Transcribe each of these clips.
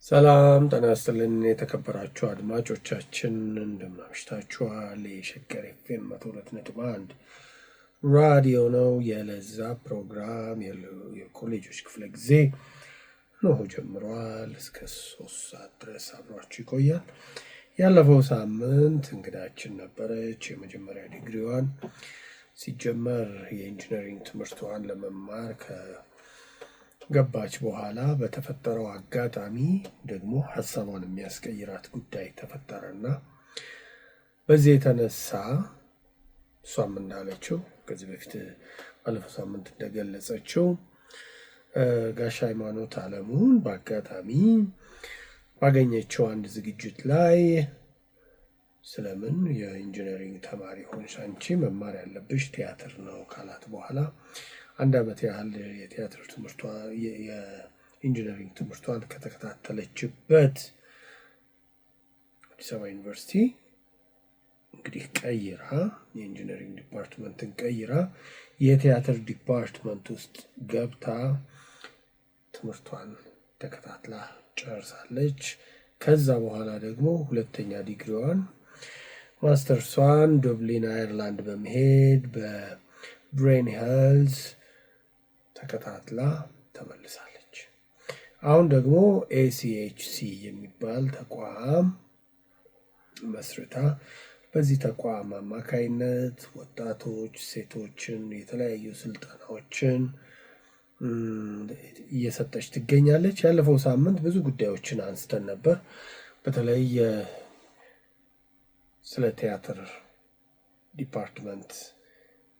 ሰላም ጤና ይስጥልን የተከበራችሁ አድማጮቻችን እንደምን አምሽታችኋል። የሸገር ኤፍኤም 102.1 ራዲዮ ነው። የለዛ ፕሮግራም የኮሌጆች ክፍለ ጊዜ ነው ጀምሯል። እስከ 3 ሰዓት ድረስ አብሯችሁ ይቆያል። ያለፈው ሳምንት እንግዳችን ነበረች። የመጀመሪያ ዲግሪዋን ሲጀመር የኢንጂነሪንግ ትምህርቷን ለመማር ገባች በኋላ በተፈጠረው አጋጣሚ ደግሞ ሀሳቧን የሚያስቀይራት ጉዳይ ተፈጠረና በዚህ የተነሳ እሷም እንዳለችው ከዚህ በፊት ባለፈው ሳምንት እንደገለጸችው ጋሽ ሃይማኖት አለሙን በአጋጣሚ ባገኘችው አንድ ዝግጅት ላይ ስለምን የኢንጂነሪንግ ተማሪ ሆንሽ አንቺ መማር ያለብሽ ቲያትር ነው ካላት በኋላ አንድ ዓመት ያህል የቲያትር ትምህርቷ የኢንጂነሪንግ ትምህርቷን ከተከታተለችበት አዲስ አበባ ዩኒቨርሲቲ እንግዲህ ቀይራ የኢንጂነሪንግ ዲፓርትመንትን ቀይራ የቲያትር ዲፓርትመንት ውስጥ ገብታ ትምህርቷን ተከታትላ ጨርሳለች። ከዛ በኋላ ደግሞ ሁለተኛ ዲግሪዋን ማስተርሷን ዱብሊን አየርላንድ በመሄድ በብሬን ሄልዝ ተከታትላ ተመልሳለች። አሁን ደግሞ ACHC የሚባል ተቋም መስርታ በዚህ ተቋም አማካይነት ወጣቶች፣ ሴቶችን የተለያዩ ስልጠናዎችን እየሰጠች ትገኛለች። ያለፈው ሳምንት ብዙ ጉዳዮችን አንስተን ነበር። በተለይ ስለ ቲያትር ዲፓርትመንት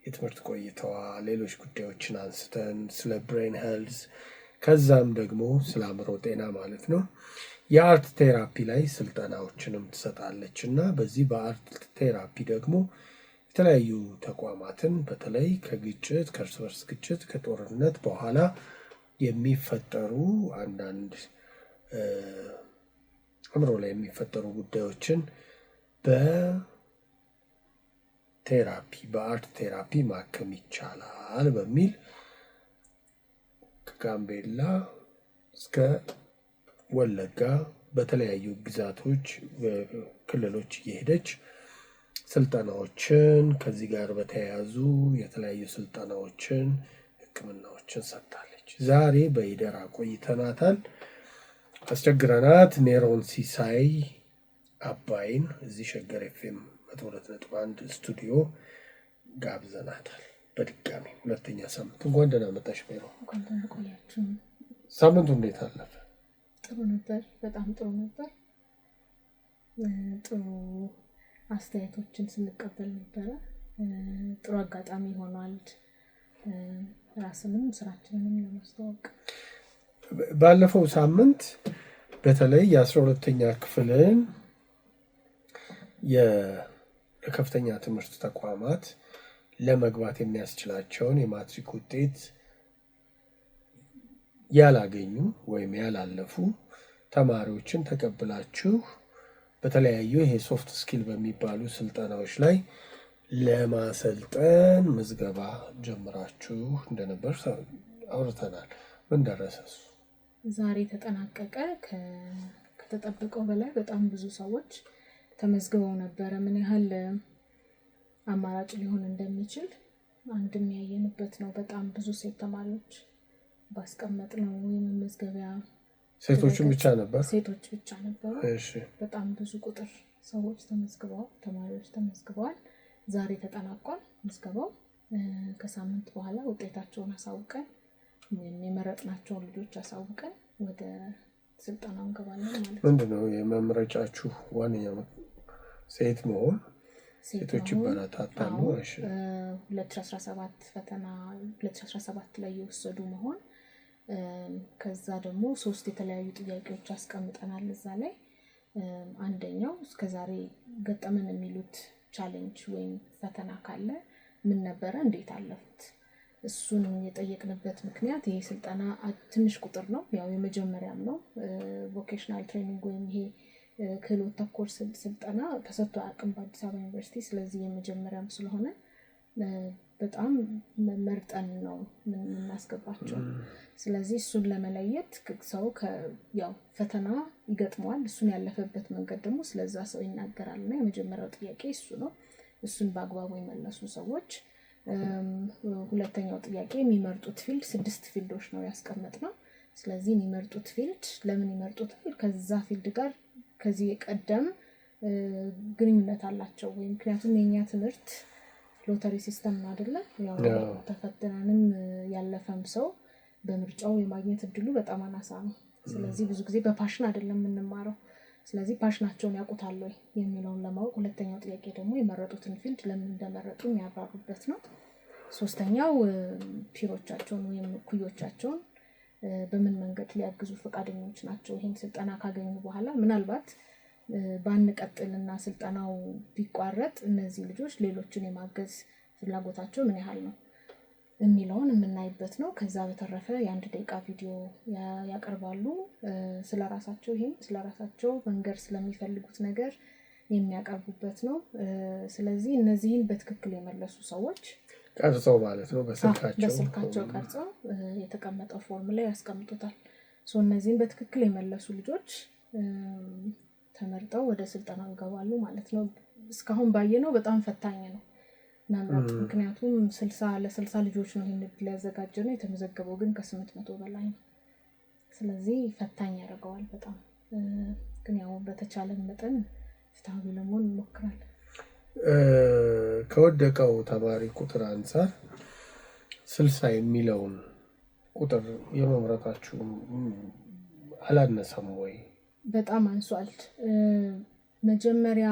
የትምህርት ቆይታዋ፣ ሌሎች ጉዳዮችን አንስተን ስለ ብሬን ሄልዝ ከዛም ደግሞ ስለ አእምሮ ጤና ማለት ነው የአርት ቴራፒ ላይ ስልጠናዎችንም ትሰጣለች እና በዚህ በአርት ቴራፒ ደግሞ የተለያዩ ተቋማትን በተለይ ከግጭት ከእርስ በርስ ግጭት ከጦርነት በኋላ የሚፈጠሩ አንዳንድ አእምሮ ላይ የሚፈጠሩ ጉዳዮችን ቴራፒ በአርት ቴራፒ ማከም ይቻላል በሚል ከጋምቤላ እስከ ወለጋ በተለያዩ ግዛቶች ክልሎች እየሄደች ስልጠናዎችን ከዚህ ጋር በተያያዙ የተለያዩ ስልጠናዎችን፣ ሕክምናዎችን ሰጥታለች። ዛሬ በይደራ ቆይተናታል። አስቸግረናት ሜሮን ሲሳይ አባይን እዚህ ሸገር ኤፍኤም 102.1 ስቱዲዮ ጋብዘናታል። በድጋሚ ሁለተኛ ሳምንት እንኳን ደህና መጣሽ ሜሮ። እንኳን ደህና ቆያችሁ። ሳምንቱ እንዴት አለፈ? ጥሩ ነበር፣ በጣም ጥሩ ነበር። ጥሩ አስተያየቶችን ስንቀበል ነበረ። ጥሩ አጋጣሚ ሆኗል ራስንም ስራችንንም ለማስተዋወቅ። ባለፈው ሳምንት በተለይ የ12ኛ ክፍልን የከፍተኛ ትምህርት ተቋማት ለመግባት የሚያስችላቸውን የማትሪክ ውጤት ያላገኙ ወይም ያላለፉ ተማሪዎችን ተቀብላችሁ በተለያዩ ይሄ ሶፍት ስኪል በሚባሉ ስልጠናዎች ላይ ለማሰልጠን ምዝገባ ጀምራችሁ እንደነበር አውርተናል። ምን ደረሰ? ዛሬ ተጠናቀቀ። ከተጠበቀው በላይ በጣም ብዙ ሰዎች ተመዝግበው ነበረ። ምን ያህል አማራጭ ሊሆን እንደሚችል አንድም ያየንበት ነው። በጣም ብዙ ሴት ተማሪዎች ባስቀመጥነው የመመዝገቢያ ሴቶችን ብቻ ነበር። ሴቶች ብቻ ነበሩ። እሺ፣ በጣም ብዙ ቁጥር ሰዎች ተመዝግበዋል፣ ተማሪዎች ተመዝግበዋል። ዛሬ ተጠናቋል ምዝገባው። ከሳምንት በኋላ ውጤታቸውን አሳውቀን ወይም የመረጥናቸውን ልጆች አሳውቀን ወደ ስልጠናው እንገባለን ማለት ነው። ምንድነው የመምረጫችሁ ዋነኛ ሴት መሆን? ሴቶች ይበረታታሉ። እሺ፣ 2017 ፈተና 2017 ላይ የወሰዱ መሆን። ከዛ ደግሞ 3 የተለያዩ ጥያቄዎች አስቀምጠናል እዛ ላይ። አንደኛው እስከዛሬ ገጠመን የሚሉት ቻሌንጅ ወይም ፈተና ካለ ምን ነበረ፣ እንዴት አለፉት? እሱን የጠየቅንበት ምክንያት ይሄ ስልጠና ትንሽ ቁጥር ነው፣ ያው የመጀመሪያም ነው። ቮኬሽናል ትሬኒንግ ወይም ይሄ ክህሎት ተኮር ስልጠና ተሰጥቶ አያውቅም በአዲስ አበባ ዩኒቨርሲቲ። ስለዚህ የመጀመሪያም ስለሆነ በጣም መርጠን ነው የምናስገባቸው። ስለዚህ እሱን ለመለየት ሰው ያው ፈተና ይገጥመዋል እሱን ያለፈበት መንገድ ደግሞ ስለዛ ሰው ይናገራልና የመጀመሪያው ጥያቄ እሱ ነው። እሱን በአግባቡ የመለሱ ሰዎች ሁለተኛው ጥያቄ የሚመርጡት ፊልድ 6 ፊልዶች ነው ያስቀመጥነው። ስለዚህ የሚመርጡት ፊልድ ለምን ይመርጡታል? ከዛ ፊልድ ጋር ከዚህ የቀደም ግንኙነት አላቸው ወይ? ምክንያቱም የኛ ትምህርት ሎተሪ ሲስተም ነው አይደለ? ያው ተፈተናንም ያለፈም ሰው በምርጫው የማግኘት እድሉ በጣም አናሳ ነው። ስለዚህ ብዙ ጊዜ በፓሽን አይደለም የምንማረው። ስለዚህ ፓሽናቸውን ያውቁታል ወይ የሚለውን ለማወቅ ሁለተኛው ጥያቄ ደግሞ የመረጡትን ፊልድ ለምን እንደመረጡ የሚያብራሩበት ነው። ሶስተኛው ፒሮቻቸውን ወይም ኩዮቻቸውን በምን መንገድ ሊያግዙ ፈቃደኞች ናቸው? ይሄን ስልጠና ካገኙ በኋላ ምናልባት ባንቀጥልና ስልጠናው ቢቋረጥ እነዚህ ልጆች ሌሎችን የማገዝ ፍላጎታቸው ምን ያህል ነው የሚለውን የምናይበት ነው። ከዛ በተረፈ የ1 ደቂቃ ቪዲዮ ያቀርባሉ ስለራሳቸው። ይሄን ስለራሳቸው መንገር ስለሚፈልጉት ነገር የሚያቀርቡበት ነው። ስለዚህ እነዚህን በትክክል የመለሱ ሰዎች ቀርጸው ማለት ነው በስልካቸው ቀርጸው የተቀመጠው ፎርም ላይ ያስቀምጡታል። እነዚህን በትክክል የመለሱ ልጆች ተመርጠው ወደ ስልጠናው ይገባሉ ማለት ነው። እስካሁን ባየነው በጣም ፈታኝ ነው መምረጥ። ምክንያቱም 60 ልጆች ነው ይሄን እድል ያዘጋጀነው። የተመዘገበው ግን ከ800 በላይ ነው። ስለዚህ ፈታኝ ያደርገዋል በጣም። ግን ያው በተቻለን መጠን ፍትሃዊ ለመሆን እንሞክራለን። ከወደቀው ተማሪ ቁጥር አንፃር 60 የሚለውን ቁጥር የመምረጣችሁ አላነሰም ወይ? በጣም አንሷል። መጀመሪያ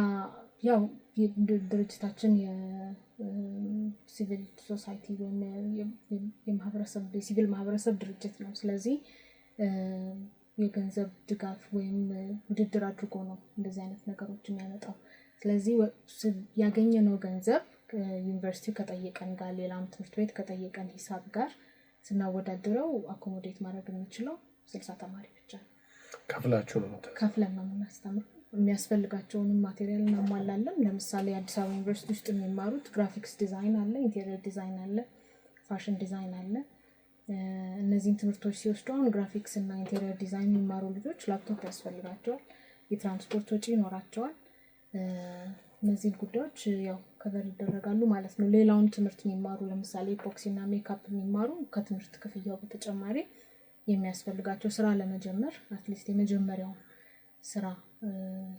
ያው ድርጅታችን የሲቪል ሶሳይቲ ወይም የሲቪል ማህበረሰብ ድርጅት ነው። ስለዚህ የገንዘብ ድጋፍ ወይም ውድድር አድርጎ ነው እንደዚህ አይነት ነገሮች የሚያመጣው። ስለዚህ ያገኘነው ገንዘብ ዩኒቨርሲቲው ከጠየቀን ጋር ሌላም ትምህርት ቤት ከጠየቀን ሂሳብ ጋር ስናወዳድረው አኮሞዴት ማድረግ የሚችለው 60 ተማሪ ብቻ ነው። ከፍለን ነው የምናስተምረው። የሚያስፈልጋቸውንም ማቴሪያል እናሟላለን። ለምሳሌ አዲስ አበባ ዩኒቨርሲቲ ውስጥ የሚማሩት ግራፊክስ ዲዛይን አለ፣ ኢንቴሪየር ዲዛይን አለ፣ ፋሽን ዲዛይን አለ። እነዚህን ትምህርቶች ሲወስዱ አሁን ግራፊክስ እና ኢንቴሪየር ዲዛይን የሚማሩ ልጆች ላፕቶፕ ያስፈልጋቸዋል፣ የትራንስፖርት ወጪ ይኖራቸዋል። እነዚህ ጉዳዮች ያው ከቨር ይደረጋሉ ማለት ነው። ሌላውን ትምህርት የሚማሩ ለምሳሌ ኢፖክሲ እና ሜካፕ የሚማሩ ከትምህርት ክፍያው በተጨማሪ የሚያስፈልጋቸው ስራ ለመጀመር አትሊስት የመጀመሪያው ስራ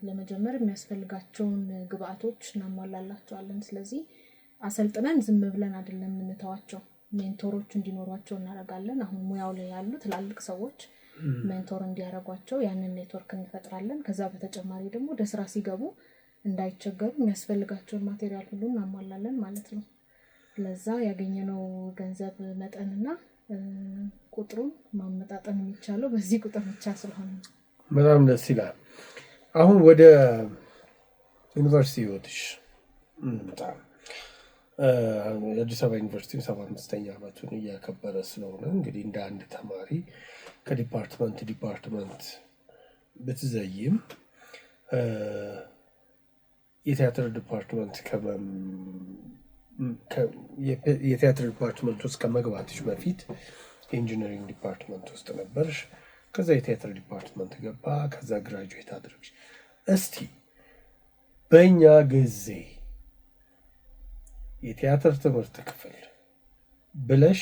ለመጀመር የሚያስፈልጋቸውን ግብአቶች እናሟላላቸዋለን። ስለዚህ አሰልጥነን ዝም ብለን አይደለም የምንተዋቸው፣ ሜንቶሮች እንዲኖሯቸው እናደርጋለን። አሁን ሙያው ላይ ያሉ ትላልቅ ሰዎች ሜንቶር እንዲያደርጓቸው ያንን ኔትወርክ እንፈጥራለን። ከዛ በተጨማሪ ደግሞ ወደ ስራ ሲገቡ እንዳይቸገሩ የሚያስፈልጋቸውን ማቴሪያል ሁሉ እናሟላለን ማለት ነው። ለዛ ያገኘነው ገንዘብ መጠንና ቁጥሩን ማመጣጠን የሚቻለው በዚህ ቁጥር ብቻ ስለሆነ በጣም ደስ ይላል። አሁን ወደ ዩኒቨርሲቲ ህይወትሽ በጣም የአዲስ አበባ ዩኒቨርሲቲ 75ኛ ዓመቱን እያከበረ ስለሆነ እንግዲህ እንደ አንድ ተማሪ ከዲፓርትመንት ብትዘይም የቲያትር ዲፓርትመንት ውስጥ ከመግባትሽ በፊት የኢንጂነሪንግ ዲፓርትመንት ውስጥ ነበርሽ። ከዛ የቲያትር ዲፓርትመንት ገባ። ከዛ ግራጁዌት አድርግሽ። እስቲ በእኛ ጊዜ የቲያትር ትምህርት ክፍል ብለሽ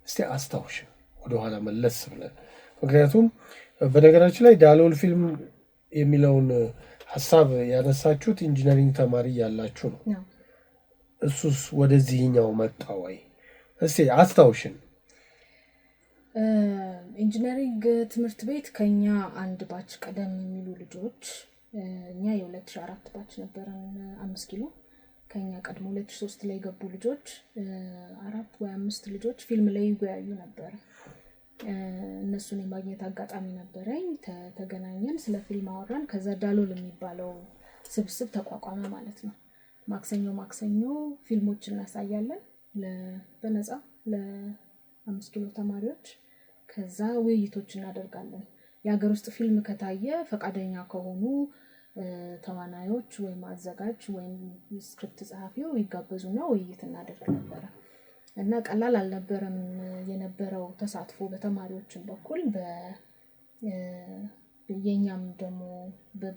እስቲ አስታውሽ ወደኋላ መለስ ብለን። ምክንያቱም በነገራችን ላይ ዳሎል ፊልም የሚለውን ሀሳብ ያነሳችሁት ኢንጂነሪንግ ተማሪ ያላችሁ ነው። እሱስ ወደዚህኛው መጣ ወይ? እስቲ አስታውሽን። ኢንጂነሪንግ ትምህርት ቤት ከኛ አንድ ባች ቀደም የሚሉ ልጆች እኛ የ2004 ባች ነበረን 5 ኪሎ። ከኛ ቀድሞ 2003 ላይ ገቡ ልጆች 4 ወይ 5 ልጆች ፊልም ላይ ይወያዩ ነበር። እነሱን የማግኘት አጋጣሚ ነበረኝ። ተገናኘን፣ ስለ ፊልም አወራን። ከዛ ዳሎል የሚባለው ስብስብ ተቋቋመ ማለት ነው። ማክሰኞ ፊልሞች እናሳያለን በነፃ ለ5 ኪሎ ተማሪዎች። ከዛ ውይይቶች እናደርጋለን። የሀገር ውስጥ ፊልም ከታየ ፈቃደኛ ከሆኑ ተዋናዮች ወይም አዘጋጅ ወይም ስክሪፕት ጸሐፊው ይጋበዙና ውይይት እናደርግ ነበር። እና ቀላል አልነበረም የነበረው ተሳትፎ በተማሪዎችን በኩል የኛም ደግሞ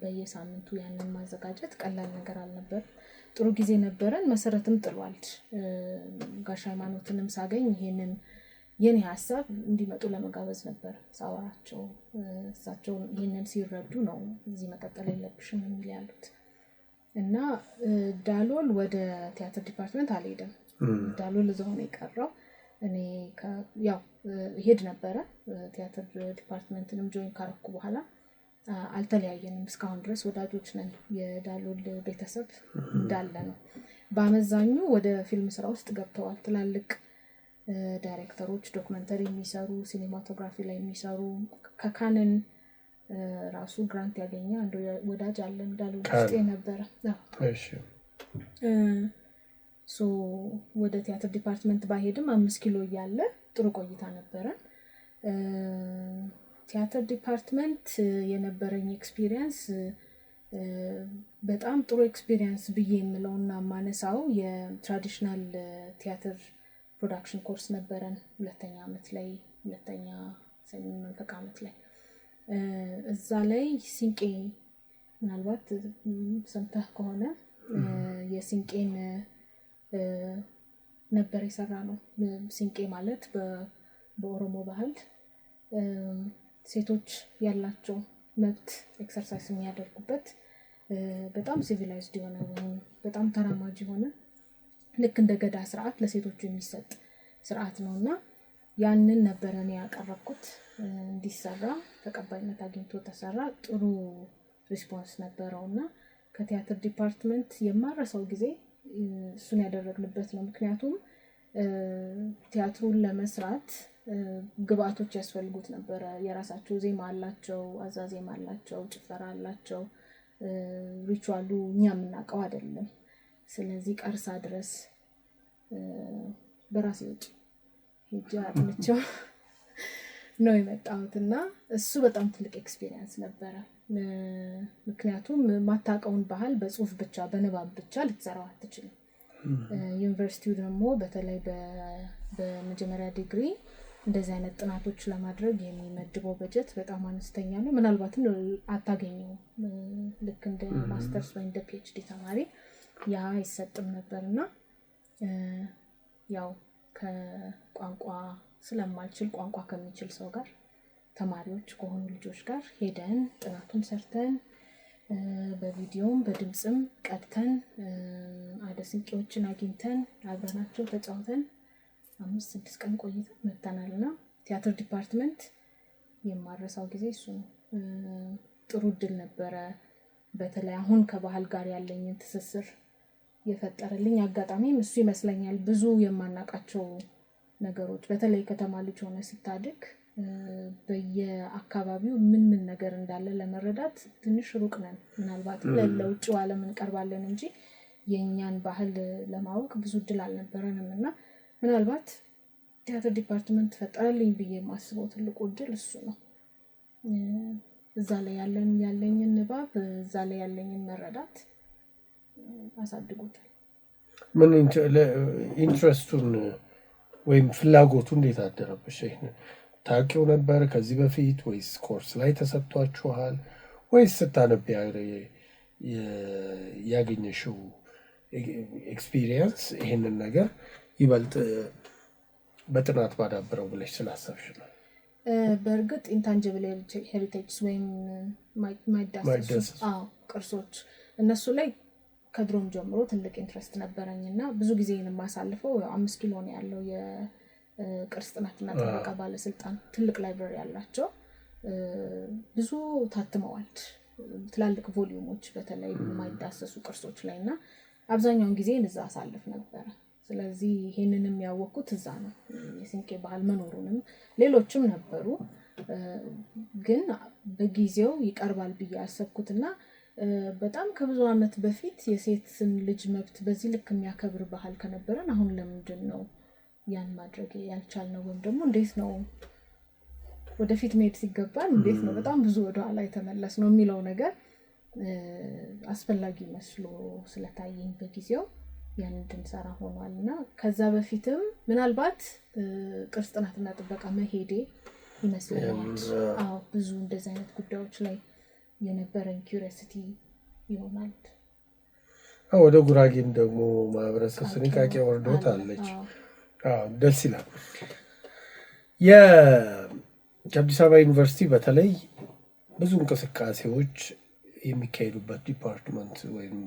በየሳምንቱ ያንን ማዘጋጀት ቀላል ነገር አልነበር። ጥሩ ጊዜ ነበረን። መሰረትም ጥሏል። ጋሽ ሃይማኖትንም ሳገኝ ይሄንን የኔ ሐሳብ እንዲመጡ ለመጋበዝ ነበር ሳወራቸው። እሳቸው ይሄንን ሲረዱ ነው እዚህ መቀጠል የለብሽም የሚል ያሉት። እና ዳሎል ወደ ቲያትር ዲፓርትመንት አልሄድም። ዳሎል እዛው ነው የቀረው። እኔ ያው ሄድ ነበረ ቲያትር ዲፓርትመንትንም ጆይን ካረኩ በኋላ አልተለያየንም። እስካሁን ድረስ ወዳጆች ነን። የዳሎል ቤተሰብ እንዳለ ነው። በአመዛኙ ወደ ፊልም ስራ ውስጥ ገብተዋል። ትላልቅ ዳይሬክተሮች ዶክመንተሪ የሚሰሩ ሲኔማቶግራፊ ላይ የሚሰሩ ከካነን ራሱ ግራንት ያገኘ አንዱ ወዳጅ አለን ዳሎል ውስጥ የነበረ። እሺ ወደ ቲያትር ዲፓርትመንት ባሄድም 5 ኪሎ እያለ ጥሩ ቆይታ ነበረ። ቲያትር ዲፓርትመንት የነበረኝ ኤክስፒሪየንስ በጣም ጥሩ ኤክስፒሪየንስ ብዬ የምለውና ማነሳው የትራዲሽናል ቲያትር ፕሮዳክሽን ኮርስ ነበረን ሁለተኛ መንፈቅ ዓመት ላይ እዛ ላይ ሲንቄ ምናልባት ሰምተህ ከሆነ የሲንቄን ነበር የሰራ ነው። ሲንቄ ማለት በኦሮሞ ባህል ሴቶች ያላቸው መብት ኤክሰርሳይዝ የሚያደርጉበት በጣም ሲቪላይዝድ የሆነ በጣም ተራማጅ የሆነ ልክ እንደ ገዳ ስርዓት ለሴቶች የሚሰጥ ስርዓት ነውና ያንን ነበር እኔ ያቀረብኩት እንዲሰራ ተቀባይነት አግኝቶ ተሰራ። ጥሩ ሪስፖንስ ነበረውና ከቲያትር ዲፓርትመንት የማረሰው ጊዜ እሱን ያደረግንበት ነው። ምክንያቱም ቲያትሩን ለመስራት ግብአቶች ያስፈልጉት ነበር። የራሳቸው ዜማ አላቸው፣ አዛዜማ አላቸው፣ ጭፈራ አላቸው። ሪቹዋሉ እኛ የምናውቀው አይደለም። ስለዚህ ቀርሳ ድረስ በራሴ ወጪ ሄጄ አጥንቼው ነው የመጣሁትና እሱ በጣም ትልቅ ኤክስፒሪየንስ ነበረ። ምክንያቱም ማታውቀውን ባህል በጽሁፍ ብቻ በንባብ ብቻ ልትሰራው አትችልም። ዩኒቨርሲቲው ደግሞ በተለይ በመጀመሪያ ዲግሪ እንደዚህ አይነት ጥናቶች ለማድረግ የሚመድበው በጀት በጣም አነስተኛ ነው። ምናልባትም አታገኘው ልክ እንደ ማስተርስ ወይ እንደ ፒኤችዲ ተማሪ ያ አይሰጥም ነበርና ያው ከቋንቋ ስለማልችል ቋንቋ ከሚችል ሰው ጋር ተማሪዎች ከሆኑ ልጆች ጋር ሄደን ጥናቱን ሰርተን በቪዲዮም በድምጽም ቀድተን አደስንቄዎችን አግኝተን አብረናቸው ተጫውተን 5-6 ቀን ቆይተን መጥተናልና ቲያትር ዲፓርትመንት የማረሳው ጊዜ እሱ ነው። ጥሩ ድል ነበረ። በተለይ አሁን ከባህል ጋር ያለኝን ትስስር የፈጠረልኝ አጋጣሚም እሱ ይመስለኛል። ብዙ የማናቃቸው ነገሮች በተለይ ከተማ ልጅ ሆነ ስታድግ በየአካባቢው ምን ነገር እንዳለ ለመረዳት ትንሽ ሩቅ ነን። ምናልባት ለውጭው ዓለም እንቀርባለን እንጂ የኛን ባህል ለማወቅ ብዙ ድል አልነበረንም እና ምናልባት ቲያትር ዲፓርትመንት ፈጠረልኝ ብዬ የማስበው ትልቁ ድል እሱ ነው። እዛ ላይ ያለኝን ንባብ እዛ ላይ ያለኝን መረዳት አሳድጎታል። ምን ኢንትረስቱን ወይም ፍላጎቱ እንዴት አደረበሽ? ታውቂው ነበር ከዚህ በፊት ወይስ ኮርስ ላይ ተሰጥቷችኋል ወይስ ስታነብ ያገኘሽው ኤክስፒሪየንስ ይሄንን ነገር ይበልጥ በጥናት ባዳብረው ብለሽ ስላሰብሽ ነው? በእርግጥ ኢንታንጂብል ሄሪቴጅ ወይም ማይዳሰሱ ቅርሶች እነሱ ላይ ከድሮም ጀምሮ ትልቅ ኢንትረስት ነበረኝና ብዙ ጊዜ የማሳልፈው 5 ኪሎ ነው ያለው የቅርስ ጥናትና ጥበቃ ባለስልጣን ትልቅ ላይብረሪ ያላቸው ብዙ ታትመዋል ትላልቅ ቮሊዩሞች በተለይ የማይዳሰሱ ቅርሶች ላይና አብዛኛውን ጊዜ እዛ አሳልፍ ነበር። ስለዚህ ይሄንንም ያወቅኩት እዛ ነው። የሲንቄ ባህል መኖሩንም ሌሎችም ነበሩ ግን በጊዜው ይቀርባል ብዬ አሰብኩትና በጣም ከብዙ አመት በፊት የሴትን ልጅ መብት በዚህ ልክ የሚያከብር ባህል ከነበረን አሁን ለምንድን ነው ያን ማድረግ ያልቻልነው? ወይም ደግሞ እንዴት ነው ወደፊት መሄድ ሲገባን እንዴት ነው በጣም ብዙ ወደ ኋላ የተመለስ ነው የሚለው ነገር አስፈላጊ መስሎ ስለታየኝ በጊዜው ያን እንድንሰራ ሆኗልና ከዛ በፊትም ምናልባት ቅርስ ጥናትና ጥበቃ መሄዴ ይመስለኛል ብዙ እንደዚህ አይነት ጉዳዮች ላይ የነበረን ኪዩሪዮሲቲ ይሆናል። ወደ ጉራጌም ደግሞ ማህበረሰብ ስንቃቄ ወርዶት አለች። ደስ ይላል። የአዲስ አበባ ዩኒቨርሲቲ በተለይ ብዙ እንቅስቃሴዎች የሚካሄዱበት ዲፓርትመንት ወይም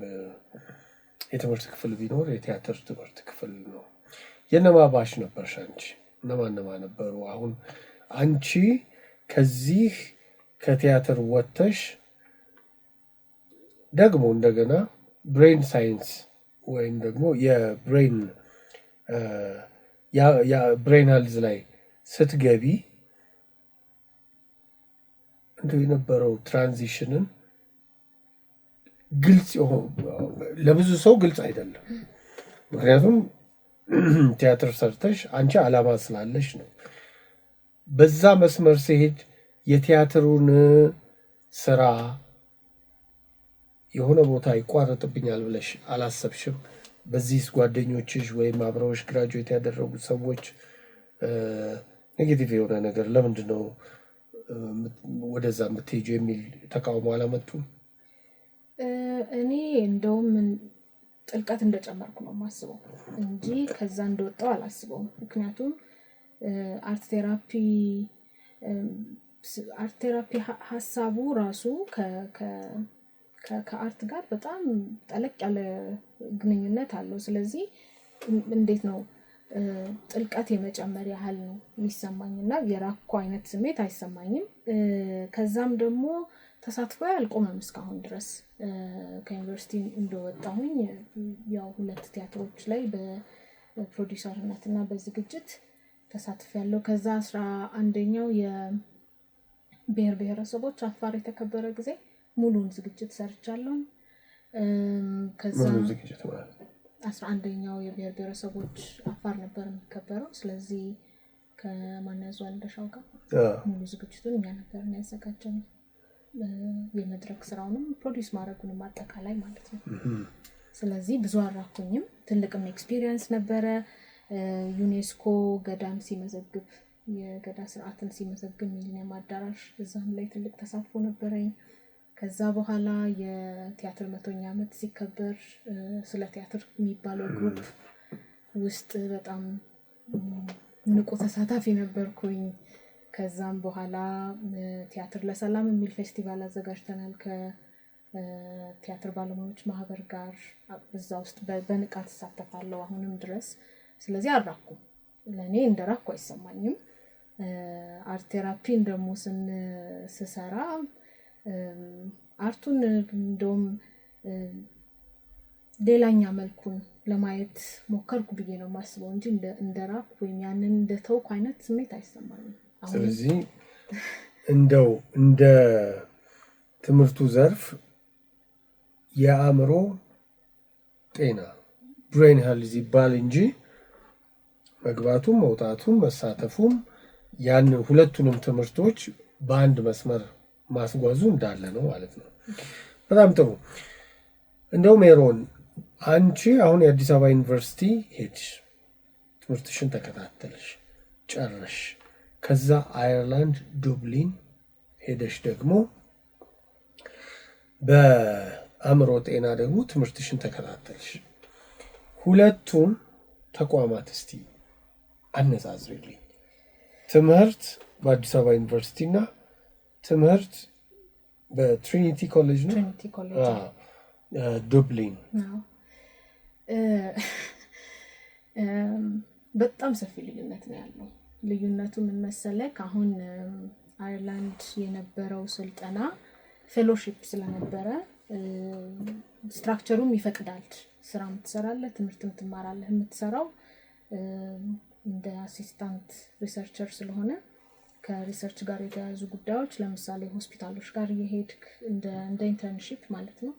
የትምህርት ክፍል ቢኖር የቲያትር ትምህርት ክፍል ነው። የነማ ባሽ ነበርሽ አንቺ? እነማ ነበሩ? አሁን አንቺ ከዚህ ከቲያትር ወጥተሽ ደግሞ እንደገና ብሬን ሳይንስ ወይም ደግሞ የብሬን ሄልዝ ላይ ስትገቢ እንደው የነበረው ትራንዚሽንን ግልጽ ለብዙ ሰው ግልጽ አይደለም። ምክንያቱም ቲያትር ሰርተሽ አንቺ ዓላማ ስላለሽ ነው። በዛ መስመር ሲሄድ የቲያትሩን ስራ የሆነ ቦታ ይቋረጥብኛል ብለሽ አላሰብሽም? በዚህ ጓደኞችሽ ወይም አብረውሽ ግራጁዌት ያደረጉት ሰዎች ኔጌቲቭ የሆነ ነገር ለምንድን ነው ወደዛ የምትሄጂው የሚል ተቃውሞ አላመጡም? እኔ እንደውም ጥልቀት እንደጨመርኩ ነው የማስበው እንጂ ከዛ እንደወጣው አላስበውም። ምክንያቱም አርት ቴራፒ ሀሳቡ ራሱ ከአርት ጋር በጣም ጠለቅ ያለ ግንኙነት አለው። ስለዚህ እንዴት ነው ጥልቀት የመጨመር ያህል ነው የሚሰማኝና የራኩ አይነት ስሜት አይሰማኝም። ከዛም ደግሞ ተሳትፎ አልቆመም እስካሁን ድረስ። ከዩኒቨርሲቲ እንደወጣሁኝ ያው 2 ቲያትሮች ላይ በፕሮዲውሰርነት እና በዝግጅት ተሳትፌያለሁ። ከዛ 11ኛው የብሔር ብሔረሰቦች አፋር የተከበረ ጊዜ ሙሉን ዝግጅት ሰርቻለሁ። ከዛ 11ኛው የብሔር ብሔረሰቦች አፋር ነበር የሚከበረው። ስለዚህ ከማናዙ እንደሻው ጋር ሙሉ ዝግጅቱን እኛ ነበር ያዘጋጀነው። የመድረክ ስራውንም ፕሮዲዩስ ማድረጉንም አጠቃላይ ማለት ነው። ስለዚህ ብዙ አራኩኝም ትልቅም ኤክስፒሪየንስ ነበረ። ዩኔስኮ ገዳም ሲመዘግብ የገዳ ስርዓትን ሲመዘግብ ሚሊኒየም አዳራሽ እዛም ላይ ትልቅ ተሳትፎ ነበረኝ። ከዛ በኋላ የቲያትር 100ኛ ዓመት ሲከበር ስለ ቲያትር የሚባለው ግሩፕ ውስጥ በጣም ንቁ ተሳታፊ ነበርኩኝ። ከዛም በኋላ ቲያትር ለሰላም የሚል ፌስቲቫል አዘጋጅተናል ከቲያትር ባለሙያዎች ማህበር ጋር። እዛ ውስጥ በንቃት ተሳተፋለሁ አሁንም ድረስ። ስለዚህ አራኩም ለኔ እንደራኩ አይሰማኝም። አርት ቴራፒን ደግሞ ስሰራ አርቱን እንደውም ሌላኛ መልኩን ለማየት ሞከርኩ ብዬ ነው የማስበው እንጂ እንደራኩ ወይም ያንን እንደተውኩ አይነት ስሜት አይሰማኝም። ስለዚህ እንደው እንደ ትምህርቱ ዘርፍ የአእምሮ ጤና ብሬን ሄልዝ ይባል እንጂ መግባቱም መውጣቱም መሳተፉም ያን ሁለቱንም ትምህርቶች በአንድ መስመር ማስጓዙ እንዳለ ነው ማለት ነው። በጣም ጥሩ። እንደው ሜሮን አንቺ አሁን የአዲስ አበባ ዩኒቨርሲቲ ሄድሽ፣ ትምህርትሽን ተከታተልሽ፣ ጨረሽ። ከዛ አየርላንድ ዱብሊን ሄደሽ ደግሞ በአእምሮ ጤና ደግሞ ትምህርትሽን ተከታተልሽ። ሁለቱን ተቋማት እስቲ አነጻጽሪልኝ። ትምህርት በአዲስ አበባ ዩኒቨርሲቲ እና ትምህርት በትሪኒቲ ኮሌጅ ነው ዱብሊን። በጣም ሰፊ ልዩነት ነው ያለው። ልዩነቱ ምን መሰለህ? አሁን አየርላንድ የነበረው ስልጠና ፌሎሺፕ ስለነበረ ስትራክቸሩም ይፈቅዳል። ስራ ትሰራለህ፣ ትምህርትም ትማራለህ። የምትሰራው እንደ አሲስታንት ሪሰርቸር ስለሆነ ከሪሰርች ጋር የተያያዙ ጉዳዮች ለምሳሌ ሆስፒታሎች ጋር እየሄድክ እንደ ኢንተርንሺፕ ማለት ነው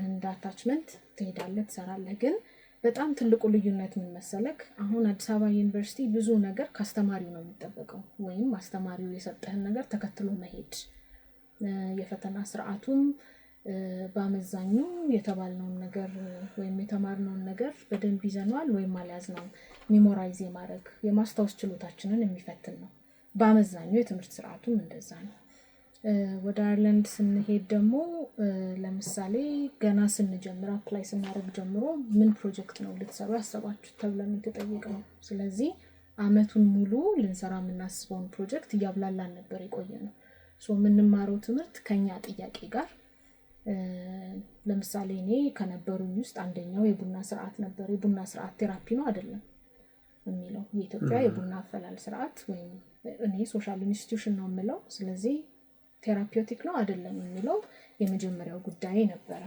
እንደ አታችመንት ትሄዳለህ፣ ትሰራለህ። ግን በጣም ትልቁ ልዩነት ምን መሰለክ? አሁን አዲስ አበባ ዩኒቨርሲቲ ብዙ ነገር ከአስተማሪው ነው የሚጠበቀው፣ ወይም አስተማሪው የሰጠህን ነገር ተከትሎ መሄድ። የፈተና ስርዓቱም በአመዛኙ የተባልነውን ነገር ወይም የተማርነውን ነገር በደንብ ይዘነዋል ወይም አልያዝነውም ሚሞራይዝ የማድረግ የማስታወስ ችሎታችንን የሚፈትን ነው። በአመዛኙ የትምህርት ስርዓቱም እንደዛ ነው። ወደ አየርላንድ ስንሄድ ደግሞ ለምሳሌ ገና ስንጀምር አፕላይ ስናደርግ ጀምሮ ምን ፕሮጀክት ነው ልትሰሩ ያሰባችሁት ተብለን የተጠየቅነው። ስለዚህ አመቱን ሙሉ ልንሰራ የምናስበውን ፕሮጀክት እያብላላን ነበር የቆየነው። የምንማረው ትምህርት ከኛ ጥያቄ ጋር ለምሳሌ እኔ ከነበሩኝ ውስጥ አንደኛው የቡና ስርዓት ነበር። የቡና ስርዓት ቴራፒ ነው አይደለም የሚለው የኢትዮጵያ የቡና አፈላል ስርዓት ወይም እኔ ሶሻል ኢንስቲትዩሽን ነው የምለው። ስለዚህ ቴራፒውቲክ ነው አይደለም የሚለው የመጀመሪያው ጉዳይ ነበረ።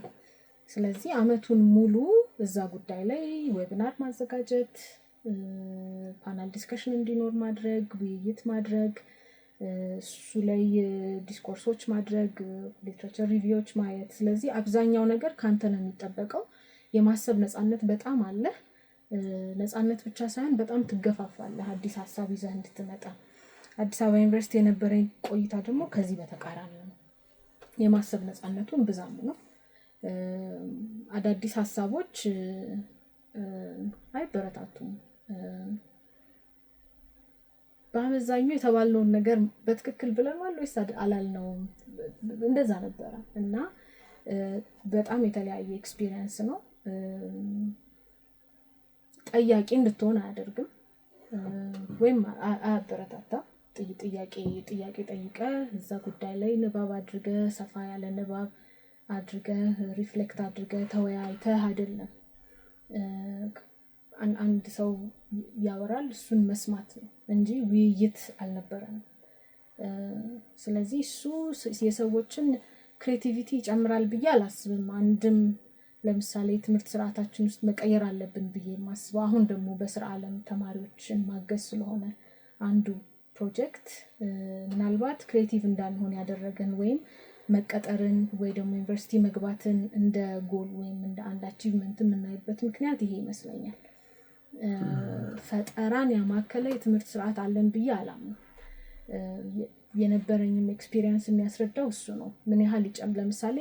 ስለዚህ አመቱን ሙሉ እዛ ጉዳይ ላይ ዌቢናር ማዘጋጀት፣ ፓናል ዲስከሽን እንዲኖር ማድረግ፣ ውይይት ማድረግ፣ እሱ ላይ ዲስኮርሶች ማድረግ፣ ሊትሬቸር ሪቪዎች ማየት። ስለዚህ አብዛኛው ነገር ካንተ ነው የሚጠበቀው። የማሰብ ነፃነት በጣም አለ። ነፃነት ብቻ ሳይሆን በጣም ትገፋፋለህ አዲስ ሐሳብ ይዘህ እንድትመጣ። አዲስ አበባ ዩኒቨርሲቲ የነበረኝ ቆይታ ደግሞ ከዚህ በተቃራኒ ነው። የማሰብ ነፃነቱን ብዛም ነው። አዳዲስ ሐሳቦች አይበረታቱም። በአመዛኙ የተባልነውን ነገር በትክክል ብለናል ወይስ አላልነውም? እንደዛ ነበረ እና በጣም የተለያየ ኤክስፒሪየንስ ነው። ጠያቂ እንድትሆን አያደርግም ወይም አያበረታታም። ጥያቄ ጠይቀ እዛ ጉዳይ ላይ ንባብ አድርገ ሰፋ ያለ ንባብ አድርገ ሪፍሌክት አድርገ ተወያይተህ አይደለም። አንድ ሰው ያወራል እሱን መስማት ነው እንጂ ውይይት አልነበረም። ስለዚህ እሱ የሰዎችን ክሬቲቪቲ ይጨምራል ብዬ አላስብም። አንድም ለምሳሌ ትምህርት ስርዓታችን ውስጥ መቀየር አለብን ብዬ የማስበው አሁን ደግሞ በስራ ዓለም ተማሪዎችን ማገዝ ስለሆነ አንዱ ፕሮጀክት ምናልባት ክሬቲቭ እንዳንሆን ያደረገን ወይም መቀጠርን ወይ ደግሞ ዩኒቨርሲቲ መግባትን እንደ ጎል ወይም እንደ አንድ አቺቭመንት የምናይበት ምክንያት ይሄ ይመስለኛል። ፈጠራን ያማከለ የትምህርት ስርዓት አለን ብዬ አላምንም። የነበረኝም ኤክስፒሪየንስ የሚያስረዳው እሱ ነው። ምን ያህል ለምሳሌ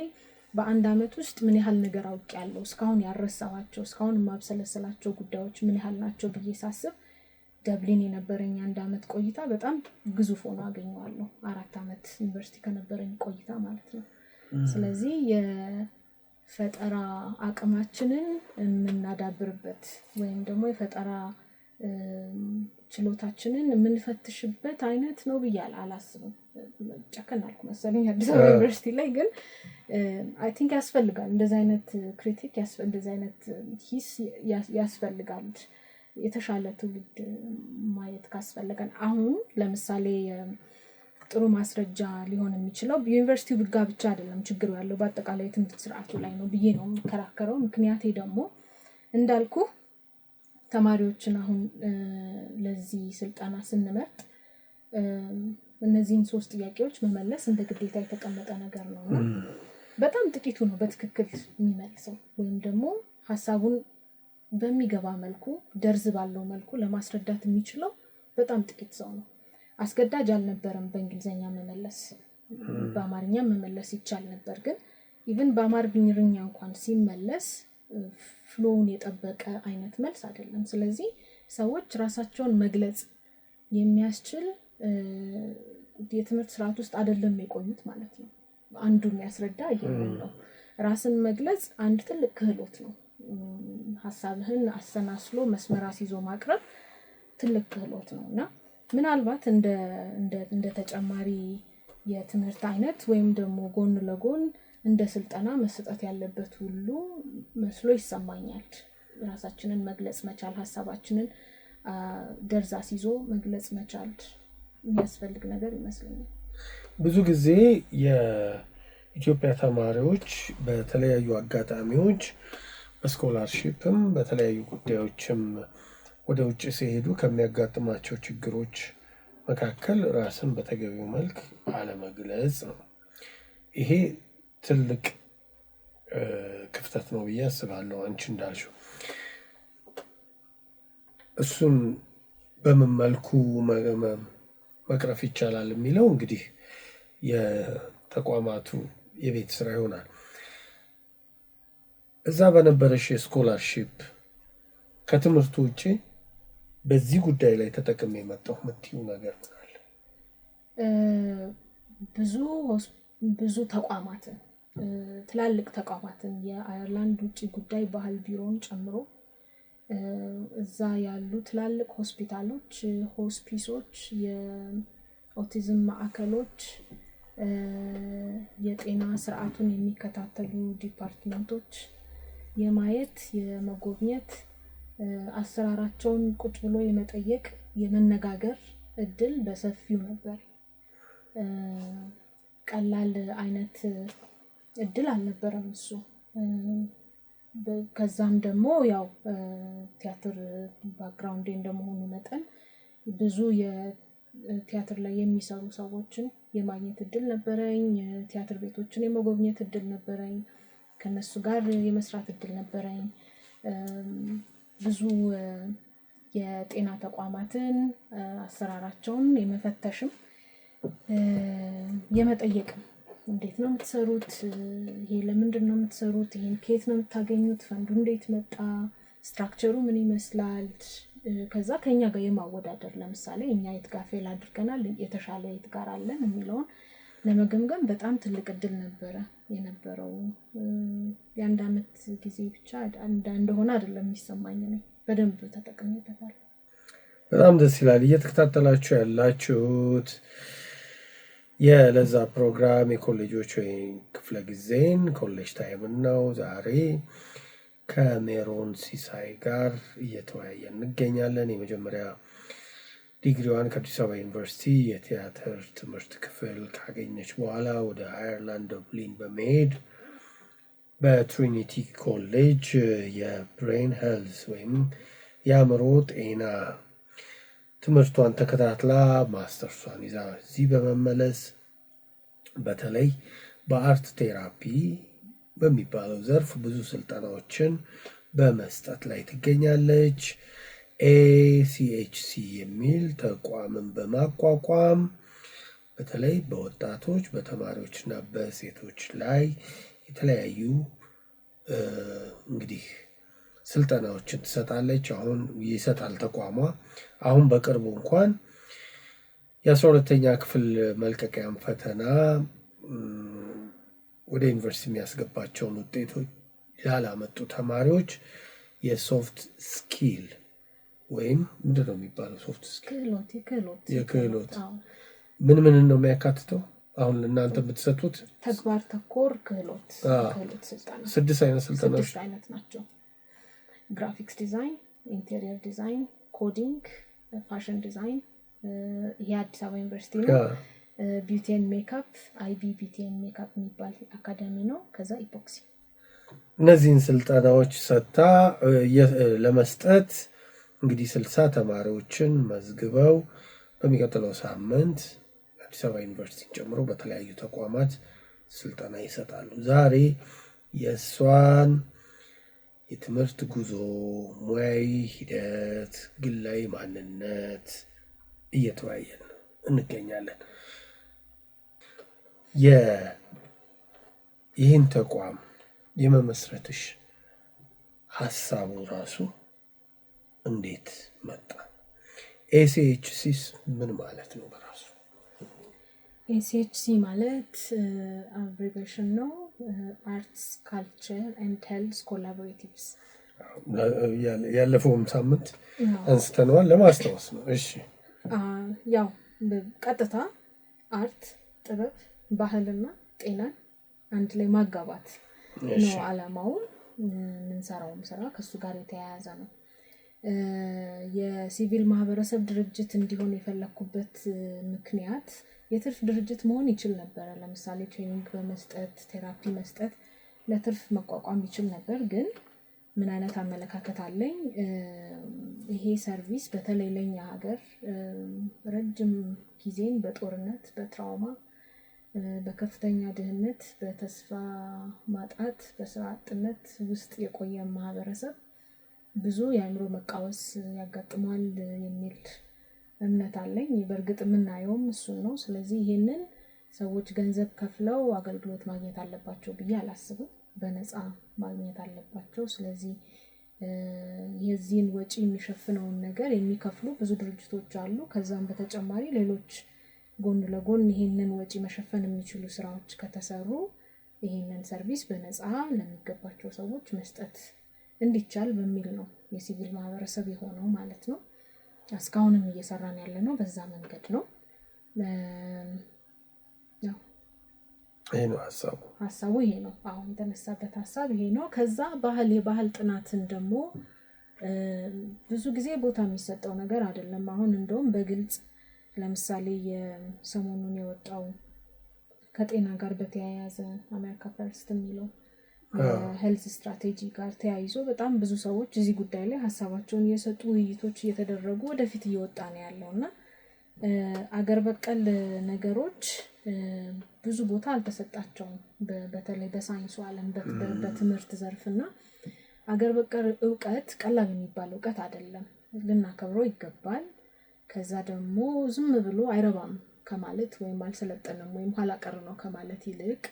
በአንድ አመት ውስጥ ምን ያህል ነገር አውቄያለሁ፣ እስካሁን ያረሳኋቸው እስካሁን የማብሰለሰላቸው ጉዳዮች ምን ያህል ናቸው ብዬ ሳስብ ደብሊን የነበረኝ አንድ አመት ቆይታ በጣም ግዙፍ ሆኖ አገኘዋለሁ። 4 አመት ዩኒቨርሲቲ ከነበረኝ ቆይታ ማለት ነው። ስለዚህ የፈጠራ አቅማችንን የምናዳብርበት ወይም ደግሞ የፈጠራ ችሎታችንን የምንፈትሽበት አይነት ነው ብዬ አላስብም። ጨከን አልኩ መሰለኝ አዲስ አበባ ዩኒቨርሲቲ ላይ ግን አይ ቲንክ ያስፈልጋል እንደዚህ አይነት ክሪቲክ እንደዚህ አይነት ሂስ ያስፈልጋል። የተሻለ ትውልድ ማየት ካስፈልገን አሁን ለምሳሌ ጥሩ ማስረጃ ሊሆን የሚችለው ዩኒቨርሲቲው ብጋ ብቻ አይደለም ችግሩ ያለው በአጠቃላይ የትምህርት ስርዓቱ ላይ ነው ብዬ ነው የምከራከረው። ምክንያቴ ደግሞ እንዳልኩ ተማሪዎችን አሁን ለዚህ ስልጠና ስንመርጥ እነዚህን 3 ጥያቄዎች መመለስ እንደ ግዴታ የተቀመጠ ነገር ነው እና በጣም ጥቂቱ ነው በትክክል የሚመልሰው ወይም ደግሞ ሐሳቡን በሚገባ መልኩ ደርዝ ባለው መልኩ ለማስረዳት የሚችለው በጣም ጥቂት ሰው ነው። አስገዳጅ አልነበረም በእንግሊዘኛ መመለስ፣ በአማርኛ መመለስ ይቻል ነበር። ግን ኢቭን በአማርኛ እንኳን ሲመለስ ፍሎውን የጠበቀ አይነት መልስ አይደለም። ስለዚህ ሰዎች ራሳቸውን መግለጽ የሚያስችል የትምህርት ስርዓት ውስጥ አይደለም የቆዩት ማለት ነው። አንዱ የሚያስረዳ ይሄ ነው። ራስን መግለጽ አንድ ትልቅ ክህሎት ነው። ሐሳብህን አሰናስሎ መስመር አስይዞ ማቅረብ ትልቅ ክህሎት ነውና ምናልባት እንደ ተጨማሪ የትምህርት አይነት ወይም ደግሞ ጎን ለጎን እንደ ስልጠና መሰጠት ያለበት ሁሉ መስሎ ይሰማኛል። ራሳችንን መግለጽ መቻል፣ ሐሳባችንን ደርዝ አስይዞ መግለጽ መቻል የሚያስፈልግ ነገር ይመስለኛል። ብዙ ጊዜ የኢትዮጵያ ተማሪዎች በተለያዩ አጋጣሚዎች በስኮላርሺፕም በተለያዩ ጉዳዮችም ወደ ውጭ ሲሄዱ ከሚያጋጥማቸው ችግሮች መካከል ራስን በተገቢው መልክ አለመግለጽ ነው። ይሄ ትልቅ ክፍተት ነው ብዬ አስባለሁ። አንቺ እንዳልሽው እሱን በምን መልኩ መቅረፍ ይቻላል የሚለው እንግዲህ የተቋማቱ የቤት ስራ ይሆናል። እዛ በነበረሽ የስኮላርሺፕ ከትምህርቱ ውጪ በዚህ ጉዳይ ላይ ተጠቅሜ የመጣሁ የምትይው ነገር አለ? ብዙ ተቋማትን ትላልቅ ተቋማትን የአየርላንድ ውጭ ጉዳይ ባህል ቢሮን ጨምሮ እዛ ያሉ ትላልቅ ሆስፒታሎች፣ ሆስፒሶች፣ የኦቲዝም ማዕከሎች፣ የጤና ስርዓቱን የሚከታተሉ ዲፓርትመንቶች የማየት የመጎብኘት አሰራራቸውን ቁጭ ብሎ የመጠየቅ የመነጋገር እድል በሰፊው ነበር። ቀላል አይነት እድል አልነበረም እሱ። ከዛም ደግሞ ያው ቲያትር ባክግራውንድ እንደመሆኑ መጠን ብዙ የቲያትር ላይ የሚሰሩ ሰዎችን የማግኘት እድል ነበረኝ። ቲያትር ቤቶችን የመጎብኘት እድል ነበረኝ። ከነሱ ጋር የመስራት እድል ነበረኝ። ብዙ የጤና ተቋማትን አሰራራቸውን የመፈተሽም የመጠየቅም እንዴት ነው የምትሰሩት? ይሄ ለምንድን ነው የምትሰሩት? ይሄን ከየት ነው የምታገኙት? ፈንዱ እንዴት መጣ? ስትራክቸሩ ምን ይመስላል? ከዛ ከኛ ጋር የማወዳደር ለምሳሌ እኛ የት ጋር ፌል አድርገናል፣ የተሻለ የት ጋር አለን የሚለውን ለመገምገም በጣም ትልቅ እድል ነበረ የነበረው። የአንድ አመት ጊዜ ብቻ እንደሆነ አይደለም የሚሰማኝ ነው። በደንብ ተጠቅሜበታል። በጣም ደስ ይላል። እየተከታተላችሁ ያላችሁት የለዛ ፕሮግራም የኮሌጆች ወይም ክፍለ ጊዜን ኮሌጅ ታይም ነው። ዛሬ ከሜሮን ሲሳይ ጋር እየተወያየ እንገኛለን። የመጀመሪያ ዲግሪዋን ከአዲስ አበባ ዩኒቨርሲቲ የቲያትር ትምህርት ክፍል ካገኘች በኋላ ወደ አየርላንድ ዱብሊን በመሄድ በትሪኒቲ ኮሌጅ የብሬን ሄልዝ ወይም የአእምሮ ጤና ትምህርቷን ተከታትላ ማስተርሷን ይዛ እዚህ በመመለስ በተለይ በአርት ቴራፒ በሚባለው ዘርፍ ብዙ ስልጠናዎችን በመስጠት ላይ ትገኛለች። ACHC የሚል ተቋምን በማቋቋም በተለይ በወጣቶች በተማሪዎችና በሴቶች ላይ የተለያዩ እንግዲህ ስልጠናዎችን ትሰጣለች። አሁን ይሰጣል ተቋሟ። አሁን በቅርቡ እንኳን የ12ኛ ክፍል መልቀቂያም ፈተና ወደ ዩኒቨርሲቲ የሚያስገባቸውን ውጤቶች ያላመጡ ተማሪዎች የሶፍት ስኪል ወይም ምንድን ነው የሚባለው? ሶፍት ስኪል የክህሎት ምን ነው የሚያካትተው? አሁን እናንተ የምትሰጡት ተግባር ተኮር ክህሎት ስልጠና 6 አይነት ስልጠናዎች 6 አይነት ናቸው። ግራፊክስ ዲዛይን፣ ኢንቴሪየር ዲዛይን፣ ኮዲንግ፣ ፋሽን ዲዛይን፣ የአዲስ አበባ ዩኒቨርሲቲ ነው። ቢዩቲ ኤንድ ሜካፕ አይቢ ቢዩቲ ኤንድ ሜካፕ የሚባል አካዳሚ ነው። ከዛ ኢፖክሲ። እነዚህን ስልጠናዎች ሰጥታ ለመስጠት እንግዲህ 60 ተማሪዎችን መዝግበው በሚቀጥለው ሳምንት አዲስ አበባ ዩኒቨርሲቲን ጨምሮ በተለያዩ ተቋማት ስልጠና ይሰጣሉ። ዛሬ የእሷን የትምህርት ጉዞ፣ ሙያዊ ሂደት፣ ግላዊ ማንነት እየተወያየን እንገኛለን። ይህን ተቋም የመመስረትሽ ሀሳቡ ራሱ እንዴት መጣ? ACHCስ ምን ማለት ነው በራሱ? ACHC ማለት አብሪቬሽን ነው። አርትስ ካልቸር ኤንድ ሄልዝ ኮላቦሬቲቭስ። ያለፈውም ሳምንት አንስተነዋል፣ ለማስታወስ ነው። እሺ፣ ያው ቀጥታ አርት፣ ጥበብ፣ ባህልና ጤናን አንድ ላይ ማጋባት ነው ዓላማው። የምንሰራውም ስራ ከሱ ጋር የተያያዘ ነው። የሲቪል ማህበረሰብ ድርጅት እንዲሆን የፈለኩበት ምክንያት የትርፍ ድርጅት መሆን ይችል ነበር። ለምሳሌ ትሬኒንግ በመስጠት ቴራፒ መስጠት ለትርፍ መቋቋም ይችል ነበር። ግን ምን አይነት አመለካከት አለኝ? ይሄ ሰርቪስ በተለይ ለኛ ሀገር ረጅም ጊዜን በጦርነት በትራውማ በከፍተኛ ድህነት በተስፋ ማጣት በስራ አጥነት ውስጥ የቆየ ማህበረሰብ ብዙ የአእምሮ መቃወስ ያጋጥማል የሚል እምነት አለኝ። በእርግጥ የምናየውም እሱን ነው። ስለዚህ ይሄንን ሰዎች ገንዘብ ከፍለው አገልግሎት ማግኘት አለባቸው ብዬ አላስብም። በነፃ ማግኘት አለባቸው። ስለዚህ የዚህን ወጪ የሚሸፍነውን ነገር የሚከፍሉ ብዙ ድርጅቶች አሉ። ከዛም በተጨማሪ ሌሎች ጎን ለጎን ይሄንን ወጪ መሸፈን የሚችሉ ስራዎች ከተሰሩ ይሄንን ሰርቪስ በነፃ ለሚገባቸው ሰዎች መስጠት እንዲቻል በሚል ነው የሲቪል ማህበረሰብ የሆነው ማለት ነው። እስካሁንም እየሰራን ያለነው በዛ መንገድ ነው። ያው ይሄ ነው ሐሳቡ ይሄ ነው። አሁን የተነሳበት ሐሳብ ይሄ ነው። ከዛ የባህል ጥናትን ደግሞ ብዙ ጊዜ ቦታ የሚሰጠው ነገር አይደለም። አሁን እንደውም በግልጽ ለምሳሌ የሰሞኑን የወጣው ከጤና ጋር በተያያዘ አሜሪካ ፈርስት የሚለው ሄልዝ ስትራቴጂ ጋር ተያይዞ በጣም ብዙ ሰዎች እዚህ ጉዳይ ላይ ሐሳባቸውን እየሰጡ ውይይቶች እየተደረጉ ወደፊት እየወጣ ነው ያለውና አገር በቀል ነገሮች ብዙ ቦታ አልተሰጣቸውም። በተለይ በሳይንሱ ዓለም በትምህርት ዘርፍና አገር በቀል ዕውቀት ቀላል የሚባል ዕውቀት አይደለም፣ ልናከብረው ይገባል። ከዛ ደግሞ ዝም ብሎ አይረባም ከማለት ወይም አልሰለጠንም ወይም ኋላ ቀር ነው ከማለት ይልቅ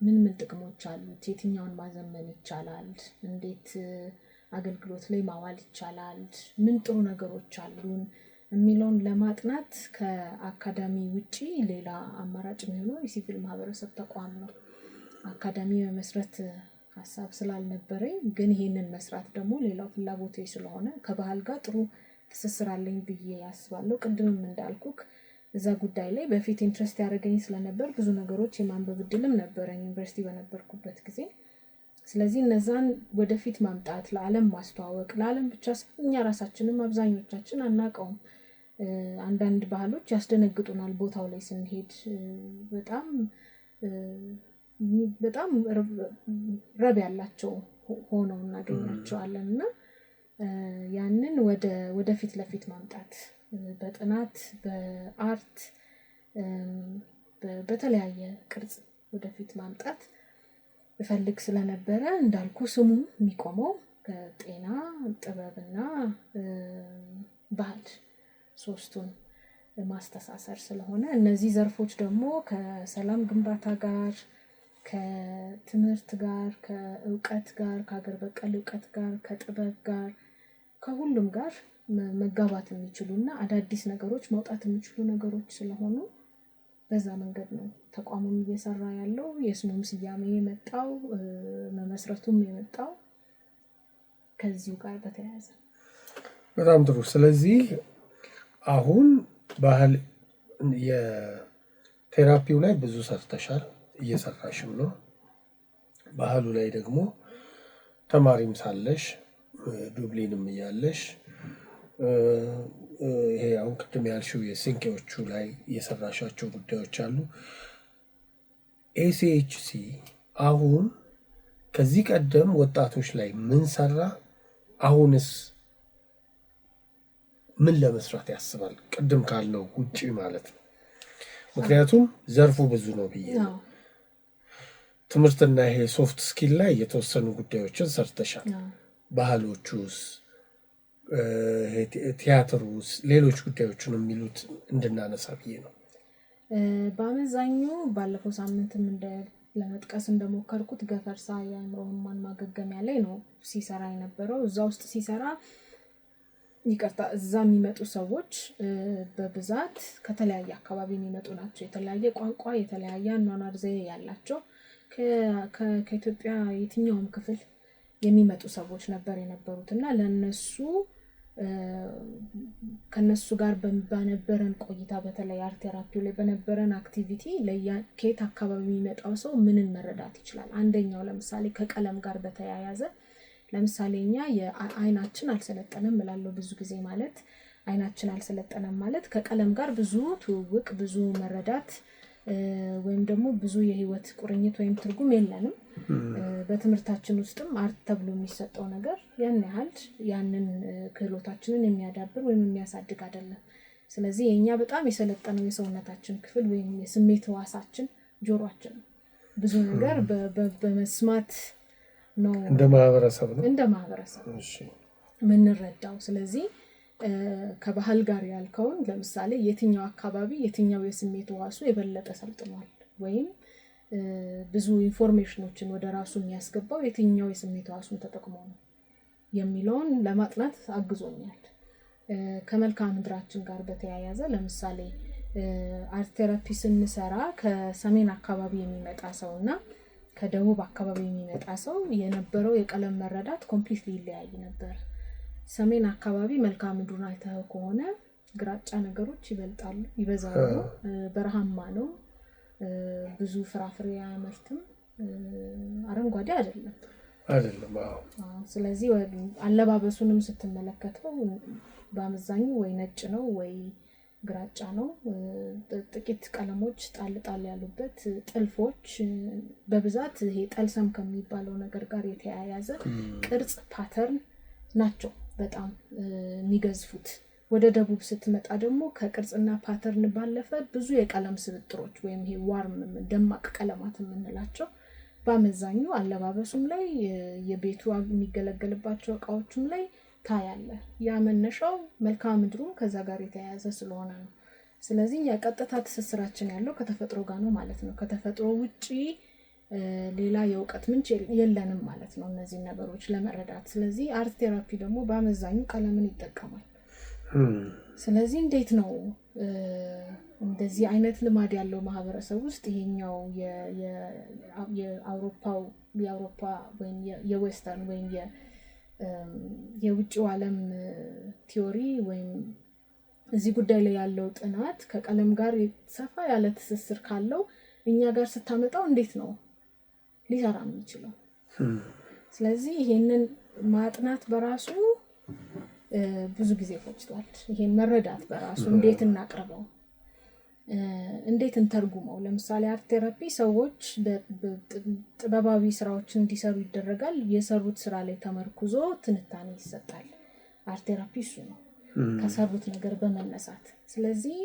ምን ጥቅሞች አሉት፣ የትኛውን ማዘመን ይቻላል፣ እንዴት አገልግሎት ላይ ማዋል ይቻላል፣ ምን ጥሩ ነገሮች አሉን የሚለውን ለማጥናት ከአካዳሚ ውጪ ሌላ አማራጭ የሚሆነው የሲቪል ማህበረሰብ ተቋም ነው። አካዳሚ መመስረት ሐሳብ ስላልነበረኝ ግን ይሄንን መስራት ደግሞ ሌላው ፍላጎቴ ስለሆነ ከባህል ጋር ጥሩ ትስስር አለኝ ብዬ ያስባለሁ። ቅድምም እንዳልኩክ እዛ ጉዳይ ላይ በፊት ኢንትረስት ያደረገኝ ስለነበር ብዙ ነገሮች የማንበብ እድልም ነበረኝ ዩኒቨርሲቲ በነበርኩበት ጊዜ። ስለዚህ እነዛን ወደፊት ማምጣት፣ ለዓለም ማስተዋወቅ፣ ለዓለም ብቻ እኛ ራሳችንም አብዛኞቻችን አናውቀውም። አንዳንድ ባህሎች ያስደነግጡናል ቦታው ላይ ስንሄድ በጣም ረብ ያላቸው ሆነው እናገኛቸዋለን እና ያንን ወደፊት ለፊት ማምጣት በጥናት በአርት በተለያየ ቅርጽ ወደፊት ማምጣት እፈልግ ስለነበረ እንዳልኩ ስሙ የሚቆመው ከጤና ጥበብና ባህል ሶስቱን ማስተሳሰር ስለሆነ እነዚህ ዘርፎች ደግሞ ከሰላም ግንባታ ጋር፣ ከትምህርት ጋር፣ ከእውቀት ጋር፣ ከሀገር በቀል እውቀት ጋር፣ ከጥበብ ጋር፣ ከሁሉም ጋር መጋባት የሚችሉና አዳዲስ ነገሮች ማውጣት የሚችሉ ነገሮች ስለሆኑ በዛ መንገድ ነው ተቋሙም እየሰራ ያለው። የስሙም ስያሜ የመጣው መመስረቱም የመጣው ከዚሁ ጋር በተያያዘ። በጣም ጥሩ። ስለዚህ አሁን ባህል የቴራፒው ላይ ብዙ ሰርተሻል፣ እየሰራሽም ነው። ባህሉ ላይ ደግሞ ተማሪም ሳለሽ ዱብሊንም እያለሽ ይሄ አሁን ቅድም ያልሽው የስንቄዎቹ ላይ የሰራሻቸው ጉዳዮች አሉ። ኤሲኤችሲ አሁን ከዚህ ቀደም ወጣቶች ላይ ምን ሰራ? አሁንስ ምን ለመስራት ያስባል? ቅድም ካልነው ውጪ ማለት ነው። ምክንያቱም ዘርፉ ብዙ ነው ብዬ ነው። ትምህርትና ይሄ ሶፍት ስኪል ላይ የተወሰኑ ጉዳዮችን ሰርተሻል። ባህሎቹስ፣ ቲያትሩስ፣ ሌሎች ጉዳዮችን የሚሉት እንድናነሳ ብዬ ነው። በአመዛኙ ባለፈው ሳምንትም ለመጥቀስ እንደሞከርኩት ገፈርሳ የአእምሮ ህሙማን ማገገሚያ ላይ ነው ሲሰራ የነበረው። እዛ ውስጥ ሲሰራ እዛ የሚመጡ ሰዎች በብዛት ከተለያየ አካባቢ የሚመጡ ናቸው። የተለያየ ቋንቋ፣ የተለያየ አኗኗር ዘዬ ያላቸው ከኢትዮጵያ የትኛውም ክፍል የሚመጡ ሰዎች ነበር የነበሩት እና ለነሱ ከነሱ ጋር በነበረን ቆይታ በተለይ አርት ቴራፒው ላይ በነበረን አክቲቪቲ ከየት አካባቢ የሚመጣው ሰው ምንን መረዳት ይችላል። አንደኛው ለምሳሌ ከቀለም ጋር በተያያዘ ለምሳሌ እኛ የአይናችን አልሰለጠነም እላለሁ ብዙ ጊዜ። ማለት አይናችን አልሰለጠነም ማለት ከቀለም ጋር ብዙ ትውውቅ፣ ብዙ መረዳት ወይም ደግሞ ብዙ የህይወት ቁርኝት ወይም ትርጉም የለንም። በትምህርታችን ውስጥም አርት ተብሎ የሚሰጠው ነገር ያን ያህል ያንን ክህሎታችንን የሚያዳብር ወይም የሚያሳድግ አይደለም። ስለዚህ የኛ በጣም የሰለጠነው የሰውነታችን ክፍል ወይም የስሜት ህዋሳችን ጆሮአችን ብዙ ነገር በመስማት ነው እንደ ማህበረሰብ ምንረዳው። ስለዚህ ከባህል ጋር ያልከውን ለምሳሌ የትኛው አካባቢ የትኛው የስሜት ህዋሱ የበለጠ ሰልጥኗል ወይም ብዙ ኢንፎርሜሽኖችን ወደ ራሱ የሚያስገባው የትኛው የስሜት ሕዋሱን ተጠቅሞ ነው የሚለውን ለማጥናት አግዞኛል። ከመልክዓ ምድራችን ጋር በተያያዘ ለምሳሌ አርት ቴራፒ ስንሰራ ከሰሜን አካባቢ የሚመጣ ሰው እና ከደቡብ አካባቢ የሚመጣ ሰው የነበረው የቀለም መረዳት ኮምፕሊትሊ ይለያይ ነበር። ሰሜን አካባቢ መልክዓ ምድሩን አይተኸው ከሆነ ግራጫ ነገሮች ይበዛሉ፣ በረሃማ ነው፣ ብዙ ፍራፍሬ አያመርትም፣ አረንጓዴ አይደለም። ስለዚህ አለባበሱንም ስትመለከተው በአመዛኙ ወይ ነጭ ነው ወይ ግራጫ ነው። ጥቂት ቀለሞች ጣል ያሉበት ጥልፎች በብዛት ይሄ ጠልሰም ከሚባለው ነገር ጋር የተያያዘ ቅርጽ ፓተርን ናቸው በጣም የሚገዝፉት። ወደ ደቡብ ስትመጣ ደግሞ ከቅርጽና ፓተርን ባለፈ ብዙ የቀለም ስብጥሮች ወይም ይሄ ዋርም ደማቅ ቀለማት የምንላቸው በአመዛኙ አለባበሱም ላይ የቤቱ የሚገለገልባቸው እቃዎችም ላይ ታያለ። ያ መነሻው መልክዓ ምድሩም ከዛ ጋር የተያያዘ ስለሆነ ነው። ስለዚህ የቀጥታ ትስስራችን ያለው ከተፈጥሮ ጋር ነው ማለት ነው። ከተፈጥሮ ውጪ ሌላ የእውቀት ምንጭ የለንም ማለት ነው እነዚህ ነገሮች ለመረዳት። ስለዚህ አርት ቴራፒ ደግሞ በአመዛኙ ቀለምን ይጠቀማል። ስለዚህ እንዴት ነው እንደዚህ አይነት ልማድ ያለው ማህበረሰብ ውስጥ ይሄኛው የአውሮፓ ወይም የዌስተርን ወይም የውጭው ዓለም ቲዮሪ ወይም እዚህ ጉዳይ ላይ ያለው ጥናት ከቀለም ጋር ሰፋ ያለ ትስስር ካለው እኛ ጋር ስታመጣው እንዴት ነው ሊሰራ የሚችለው? ስለዚህ ይሄንን ማጥናት በራሱ ብዙ ጊዜ ፈጅቷል። ይሄን መረዳት በራሱ እንዴት እናቅርበው፣ እንዴት እንተርጉመው። ለምሳሌ አርት ቴራፒ ሰዎች ጥበባዊ ስራዎችን እንዲሰሩ ይደረጋል። የሰሩት ስራ ላይ ተመርኩዞ ትንታኔ ይሰጣል። አርት ቴራፒ እሱ ነው፣ ከሰሩት ነገር በመነሳት። ስለዚህ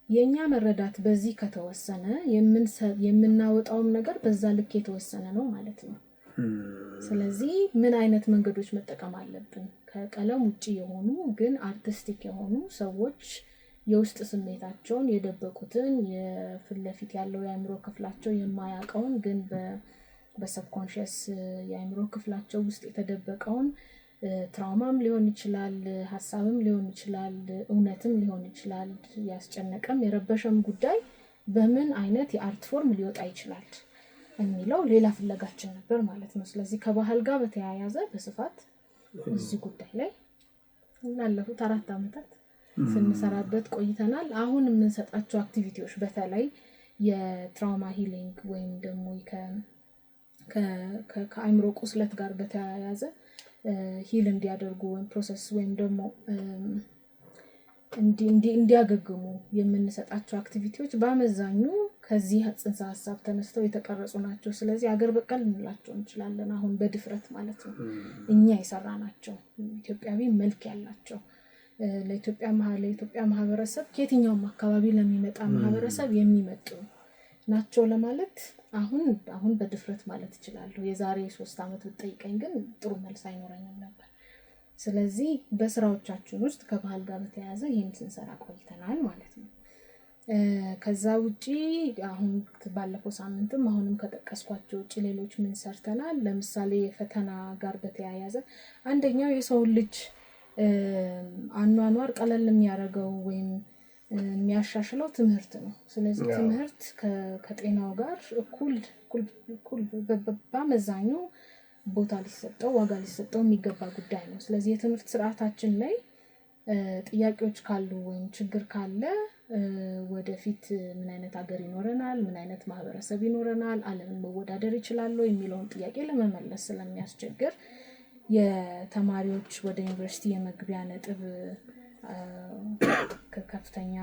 የኛ መረዳት በዚህ ከተወሰነ የምናወጣውም ነገር በዛ ልክ የተወሰነ ነው ማለት ነው። ስለዚህ ምን አይነት መንገዶች መጠቀም አለብን? ከቀለም ውጪ የሆኑ ግን አርቲስቲክ የሆኑ ሰዎች የውስጥ ስሜታቸውን የደበቁትን የፊት ለፊት ያለው የአእምሮ ክፍላቸው የማያውቀውን ግን በሰብኮንሺየስ የአእምሮ ክፍላቸው ውስጥ የተደበቀውን ትራውማም ሊሆን ይችላል፣ ሐሳብም ሊሆን ይችላል፣ እውነትም ሊሆን ይችላል፣ ያስጨነቀም የረበሸም ጉዳይ በምን አይነት የአርት ፎርም ሊወጣ ይችላል የሚለው ሌላ ፍለጋችን ነበር ማለት ነው። ስለዚህ ከባህል ጋር በተያያዘ በስፋት እዚህ ጉዳይ ላይ ላለፉት 4 ዓመታት ስንሰራበት ቆይተናል። አሁን የምንሰጣቸው አክቲቪቲዎች በተለይ የትራውማ ሂሊንግ ወይም ደግሞ ከአእምሮ ቁስለት ጋር በተያያዘ ሂል እንዲያደርጉ ወይም ፕሮሰስ ወይም ደግሞ እንዲያገግሙ የምንሰጣቸው አክቲቪቲዎች በአመዛኙ ከዚህ ጽንሰ ሀሳብ ተነስተው የተቀረጹ ናቸው። ስለዚህ አገር በቀል እንላቸው እንችላለን አሁን በድፍረት ማለት ነው። እኛ የሰራናቸው ኢትዮጵያዊ መልክ ያላቸው ለኢትዮጵያ ማህበረሰብ ከየትኛውም አካባቢ ለሚመጣ ማህበረሰብ የሚመጡ ናቸው ለማለት አሁን በድፍረት ማለት እችላለሁ። የዛሬ 3 ዓመት ብትጠይቀኝ ግን ጥሩ መልስ አይኖረኝም ነበር። ስለዚህ በስራዎቻችን ውስጥ ከባህል ጋር በተያያዘ ይሄን ስንሰራ ቆይተናል ማለት ነው። ከዛ ውጪ አሁን ባለፈው ሳምንትም አሁንም ከጠቀስኳቸው ውጪ ሌሎች ምን ሰርተናል? ለምሳሌ የፈተና ጋር በተያያዘ አንደኛው የሰው ልጅ አኗኗር ቀለል የሚያደርገው ወይም የሚያሻሽለው ትምህርት ነው። ስለዚህ ትምህርት ከጤናው ጋር እኩል በአመዛኙ ቦታ ሊሰጠው ዋጋ ሊሰጠው የሚገባ ጉዳይ ነው። ስለዚህ የትምህርት ስርዓታችን ላይ ጥያቄዎች ካሉ ወይም ችግር ካለ ወደፊት ምን አይነት ሀገር ይኖረናል፣ ምን አይነት ማህበረሰብ ይኖረናል፣ ዓለምን መወዳደር ይችላል የሚለውን ጥያቄ ለመመለስ ስለሚያስቸግር የተማሪዎች ወደ ዩኒቨርሲቲ የመግቢያ ነጥብ ከፍተኛ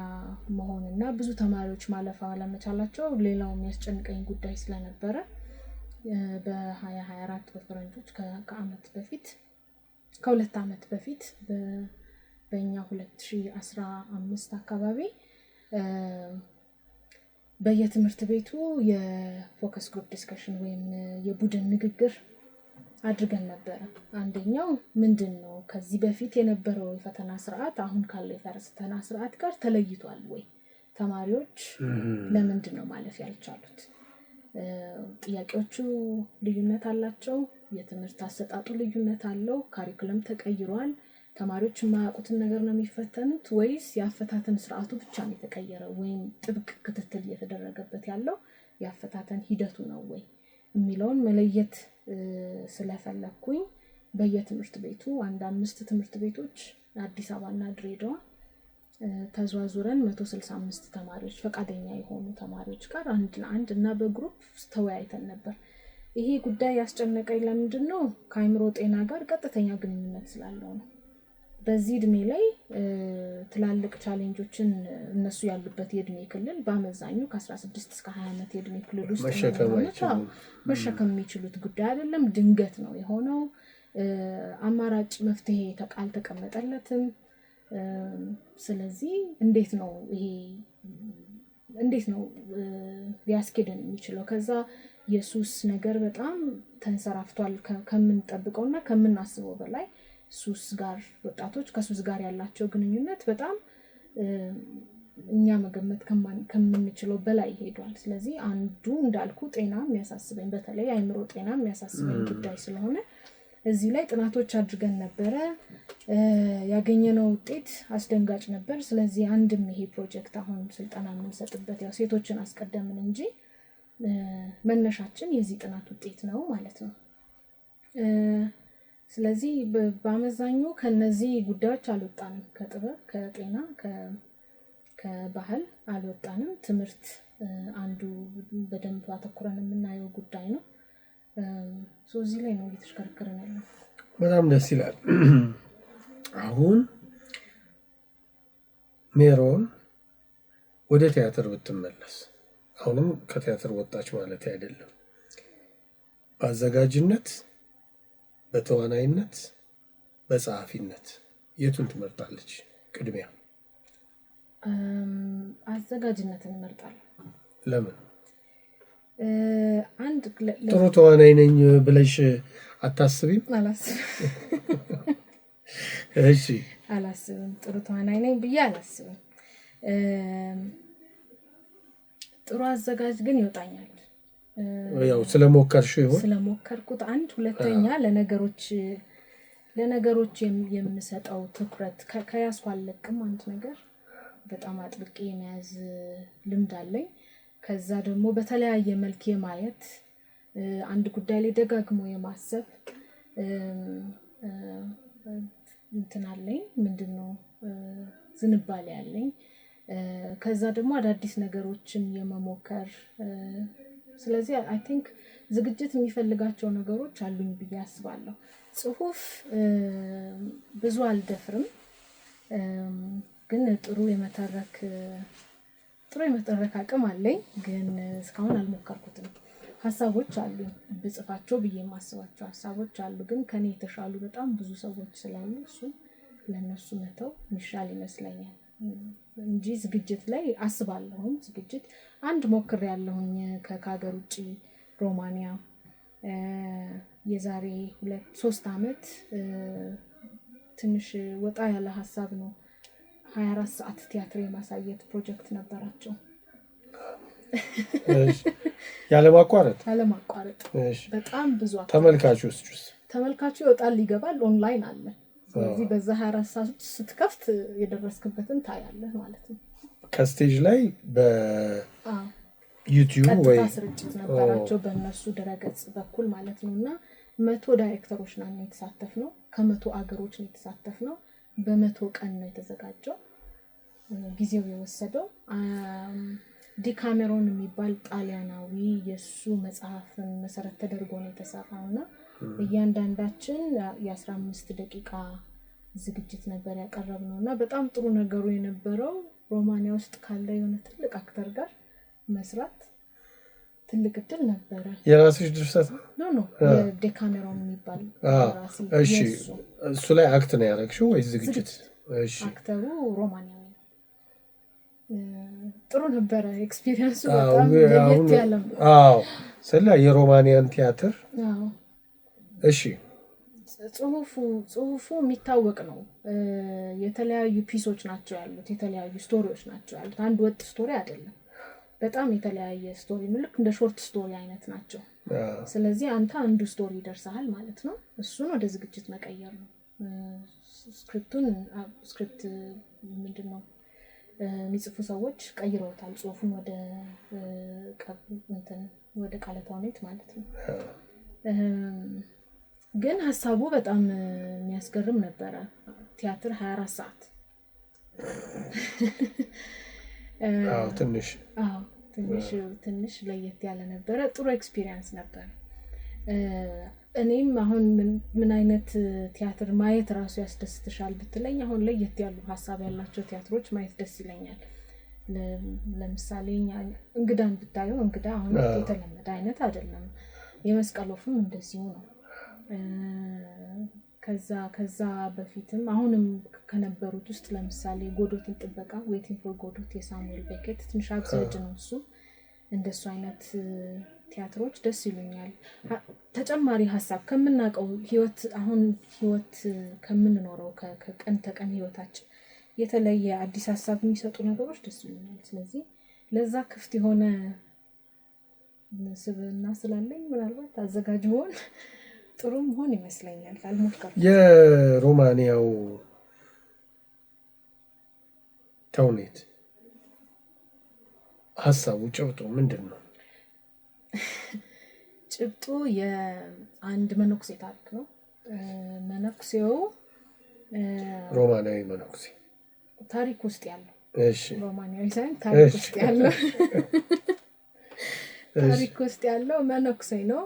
መሆንና ብዙ ተማሪዎች ማለፍ አለመቻላቸው ሌላው የሚያስጨንቀኝ ጉዳይ ስለነበረ በ2024 በፈረንጆች ከ2 ዓመት በፊት በእኛ 2015 አካባቢ በየትምህርት ቤቱ የፎከስ ግሩፕ ዲስከሽን ወይም የቡድን ንግግር አድርገን ነበር። አንደኛው ምንድነው ከዚህ በፊት የነበረው የፈተና ስርዓት አሁን ካለው የፈተና ስርዓት ጋር ተለይቷል ወይ? ተማሪዎች ለምንድነው ማለፍ ያልቻሉት? ጥያቄዎቹ ልዩነት አላቸው። የትምህርት አሰጣጡ ልዩነት አለው። ካሪኩለም ተቀይሯል። ተማሪዎች የማያውቁትን ነገር ነው የሚፈተኑት ወይስ የአፈታተን ስርዓቱ ብቻ ነው የተቀየረው ወይም ጥብቅ ክትትል እየተደረገበት ያለው የአፈታተን ሂደቱ ነው ወይ የሚለውን መለየት ስለፈለኩኝ በየትምህርት ቤቱ 5 ትምህርት ቤቶች አዲስ አበባና ድሬዳዋ ተዟዙረን 165 ተማሪዎች ፈቃደኛ የሆኑ ተማሪዎች ጋር አንድ እና በግሩፕ ተወያይተን ነበር። ይሄ ጉዳይ ያስጨነቀኝ ለምንድን ነው? ከአእምሮ ጤና ጋር ቀጥተኛ ግንኙነት ስላለው ነው። በዚህ እድሜ ላይ ትላልቅ ቻሌንጆችን እነሱ ያሉበት የእድሜ ክልል በአመዛኙ ከ16 እስከ 20 ዓመት የእድሜ ክልል ውስጥ መሸከም የሚችሉት ጉዳይ አይደለም። ድንገት ነው የሆነው። አማራጭ መፍትሄ አልተቀመጠለትም። ስለዚህ እንዴት ነው ሊያስኬደን የሚችለው? ከዛ የሱስ ነገር በጣም ተንሰራፍቷል ከምንጠብቀውና ከምናስበው በላይ ወጣቶች ከሱስ ጋር ያላቸው ግንኙነት በጣም እኛ መገመት ከምንችለው በላይ ሄዷል። ስለዚህ አንዱ እንዳልኩ ጤና የሚያሳስበኝ በተለይ አእምሮ ጤና የሚያሳስበኝ ጉዳይ ስለሆነ እዚህ ላይ ጥናቶች አድርገን ነበረ። ያገኘነው ውጤት አስደንጋጭ ነበር። ስለዚህ አንድም ይሄ ፕሮጀክት አሁን ስልጠና የምንሰጥበት ያው ሴቶችን አስቀደምን እንጂ መነሻችን የዚህ ጥናት ውጤት ነው ማለት ነው። ስለዚህ በአመዛኙ ከነዚህ ጉዳዮች አልወጣንም። ከጥበብ፣ ከጤና፣ ከባህል አልወጣንም። ትምህርት አንዱ በደንብ አተኩረን የምናየው ጉዳይ ነው። እዚህ ላይ ነው እየተሽከረከረን ያለው። በጣም ደስ ይላል። አሁን ሜሮን ወደ ቲያትር ብትመለስ አሁንም ከቲያትር ወጣች ማለት አይደለም። በአዘጋጅነት፣ በተዋናይነት፣ በጸሐፊነት የቱን ትመርጣለች? ቅድሚያ አዘጋጅነትን እመርጣለሁ። ለምን? ጥሩ ተዋናይ ነኝ ብለሽ አታስቢም? እሺ፣ አላስብም። ጥሩ ተዋናይ ነኝ ብዬ አላስብም። ጥሩ አዘጋጅ ግን ይወጣኛል። ያው ስለሞከርሽው ይሆን? ስለሞከርኩት አንድ ሁለተኛ ለነገሮች የምሰጠው ትኩረት ከያዝኩ አልለቅም። አንድ ነገር በጣም አጥብቄ የመያዝ ልምድ አለኝ። ከዛ ደግሞ በተለያየ መልክ የማየት አንድ ጉዳይ ላይ ደጋግሞ የማሰብ እንትን አለኝ። ምንድነው ዝንባሌ አለኝ። ከዛ ደግሞ አዳዲስ ነገሮችን የመሞከር ስለዚህ አይ ቲንክ ዝግጅት የሚፈልጋቸው ነገሮች አሉኝ ብዬ አስባለሁ። ጽሁፍ ብዙ አልደፍርም፣ ግን ጥሩ የመተረክ አቅም አለኝ። ግን እስካሁን አልሞከርኩትም። ሀሳቦች አሉኝ ብጽፋቸው ብዬ የማስባቸው ሀሳቦች አሉ። ግን ከኔ የተሻሉ በጣም ብዙ ሰዎች ስላሉ እሱን ለነሱ መተው የሚሻል ይመስለኛል እንጂ ዝግጅት ላይ አስባለሁኝ። ዝግጅት አንድ ሞክሬያለሁኝ ከሀገር ውጭ ሮማኒያ የዛሬ 2-3 ዓመት ትንሽ ወጣ ያለ ሀሳብ ነው። 24 ሰዓት ቲያትር የማሳየት ፕሮጀክት ነበራቸው። ያለማቋረጥ በጣም ብዙ ተመልካቹ ይወጣል ይገባል፣ ኦንላይን አለ። ስለዚህ በዛ 24 ሰዓት ስትከፍት የደረስክበትን ታያለህ ማለት ነው። ከስቴጅ ላይ በዩቲዩብ ወይ ስርጭት ነበራቸው በእነሱ ድረገጽ በኩል ማለት ነው። እና 100 ዳይሬክተሮች ናቸው የተሳተፍነው። ከ100 አገሮች ነው የተሳተፍነው። በ100 ቀን ነው የተዘጋጀው። ጊዜው የወሰደው ዲካሜሮን የሚባል ጣሊያናዊ የሱ መጽሐፍን መሰረት ተደርጎ ነው የተሰራውና እያንዳንዳችን የ15 ደቂቃ ዝግጅት ነበር ያቀረብነውና በጣም ጥሩ ነገሩ የነበረው ሮማኒያ ውስጥ ካለ የሆነ ትልቅ አክተር ጋር መስራት ትልቅ እድል ነበረ። የራስሽ ድርሰት ነው? ዲካሜሮን የሚባል ራሲ። እሺ፣ እሱ ላይ አክት ነው ያደረግሽው ወይ ዝግጅት? እሺ፣ አክተሩ ሮማኒያዊ ነው። ጥሩ ነበረ ኤክስፒሪየንሱ። በጣም ለየት ያለ ነው። ስለ የሮማኒያን ቲያትር እሺ፣ ጽሁፉ የሚታወቅ ነው። የተለያዩ ፒሶች ናቸው ያሉት፣ የተለያዩ ስቶሪዎች ናቸው ያሉት። አንድ ወጥ ስቶሪ አይደለም። በጣም የተለያየ ስቶሪ ልክ እንደ ሾርት ስቶሪ አይነት ናቸው። ስለዚህ አንተ አንዱ ስቶሪ ይደርሳል ማለት ነው። እሱን ወደ ዝግጅት መቀየር ነው። ስክሪፕት ምንድነው የሚጽፉ ሰዎች ቀይረውታል ጽሁፉን ወደ ቃለ ተውኔት ማለት ነው። ግን ሐሳቡ በጣም የሚያስገርም ነበረ። ቲያትር 24 ሰዓት ትንሽ ለየት ያለ ነበረ። ጥሩ ኤክስፒሪየንስ ነበር። እኔም አሁን ምን አይነት ቲያትር ማየት ራሱ ያስደስትሻል ብትለኝ አሁን ለየት ያሉ ሐሳብ ያላቸው ቲያትሮች ማየት ደስ ይለኛል። ለምሳሌ እንግዳን ብታዩ እንግዳ አሁን የተለመደ አይነት አይደለም። የመስቀል ወፍም እንደዚሁ ነው። ከዛ በፊትም አሁንም ከነበሩት ውስጥ ለምሳሌ ጎዶትን ጥበቃ ዌቲንግ ፎር ጎዶት የሳሙኤል ቤኬት ትንሽ አብዛጅ ነው እሱ። እንደሱ አይነት ቲያትሮች ደስ ይሉኛል። ተጨማሪ ሐሳብ ከምናቀው ህይወት ከምንኖረው ከቀን ተቀን ህይወታችን የተለየ አዲስ ሐሳብ የሚሰጡ ነገሮች ደስ ይሉኛል። ስለዚህ ለዛ ክፍት የሆነ ስብዕና ስላለኝ ምናልባት አዘጋጅ መሆን ጥሩ መሆን ይመስለኛል። አልሞከርኩም። የሮማንያው ተውኔት ሐሳቡ ጭብጡ ምንድነው? ጭብጡ የአንድ መነኩሴ ታሪክ ነው። መነኩሴው ሮማናዊ መነኩሴ ታሪክ ውስጥ ያለው ሮማናዊ ሳይሆን ታሪክ ውስጥ ያለው መነኩሴ ነው።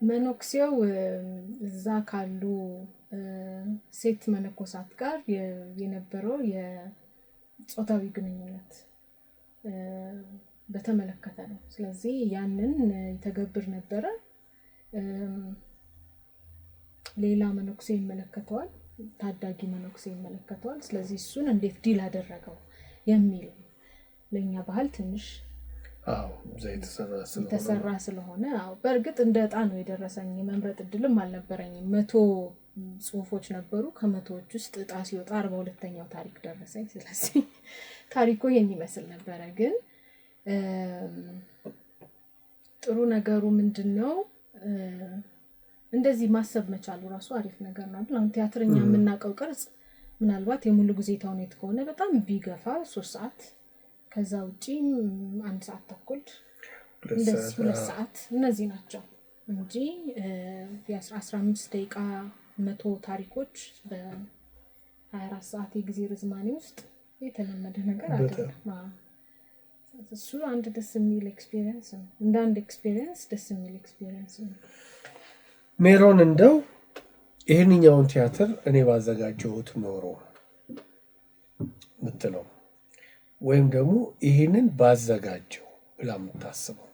መነኩሴው እዛ ካሉ ሴት መነኮሳት ጋር የነበረው የጾታዊ ግንኙነት በተመለከተ ነው። ስለዚህ ያንን ይተገብር ነበረ። ሌላ መነኩሴ ይመለከተዋል፣ ታዳጊ መነኩሴ ይመለከተዋል። ስለዚህ እሱን እንዴት ዲል አደረገው የሚል ለኛ ባህል ትንሽ የተሰራ ስለሆነ በእርግጥ እንደ ዕጣ ነው የደረሰኝ። የመምረጥ እድልም አልነበረኝም። 100 ጽሁፎች ነበሩ። ከ100ዎች ውስጥ ዕጣ ሲወጣ 42ኛው ታሪክ ደረሰኝ። ስለዚህ ታሪኩ ይሄን ይመስል ነበረ። ግን ጥሩ ነገሩ ምንድነው እንደዚህ ማሰብ መቻሉ ራሱ አሪፍ ነገር ነው አይደል? አሁን ቲያትርኛ የምናውቀው ቅርጽ ምናልባት የሙሉ ጊዜ ተውኔት ከሆነ በጣም ቢገፋ 3 ሰዓት ከዛ ውጪ 1 ሰዓት ተኩል 2 ሰዓት እነዚህ ናቸው እንጂ የ15 ደቂቃ 100 ታሪኮች በ24 ሰዓት የጊዜ ርዝማኔ ውስጥ የተለመደ ነገር አይደለም። እሱ አንድ ደስ የሚል ኤክስፒሪየንስ ነው። እንደ አንድ ኤክስፒሪየንስ ደስ የሚል ኤክስፒሪየንስ ነው። ሜሮን እንደው ይሄንኛውን ቲያትር እኔ ባዘጋጀሁት ኖሮ ምትለው ወይም ደግሞ ይሄንን ባዘጋጀው ብላ የምታስበው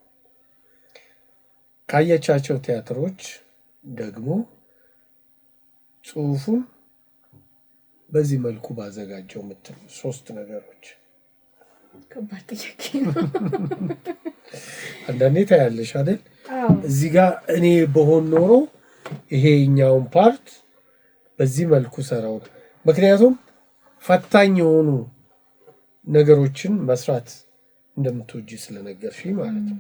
ካየቻቸው ቲያትሮች ደግሞ ጽሁፉን በዚህ መልኩ ባዘጋጀው ምትል 3 ነገሮች? ከባድ ጥያቄ ነው። አንዳንዴ ታያለሽ አይደል? እዚህ ጋር እኔ በሆን ኖሮ ይሄኛውን ፓርት በዚህ መልኩ ሰራው። ምክንያቱም ፈታኝ የሆኑ ነገሮችን መስራት እንደምትወጂ ስለነገርሽኝ ማለት ነው።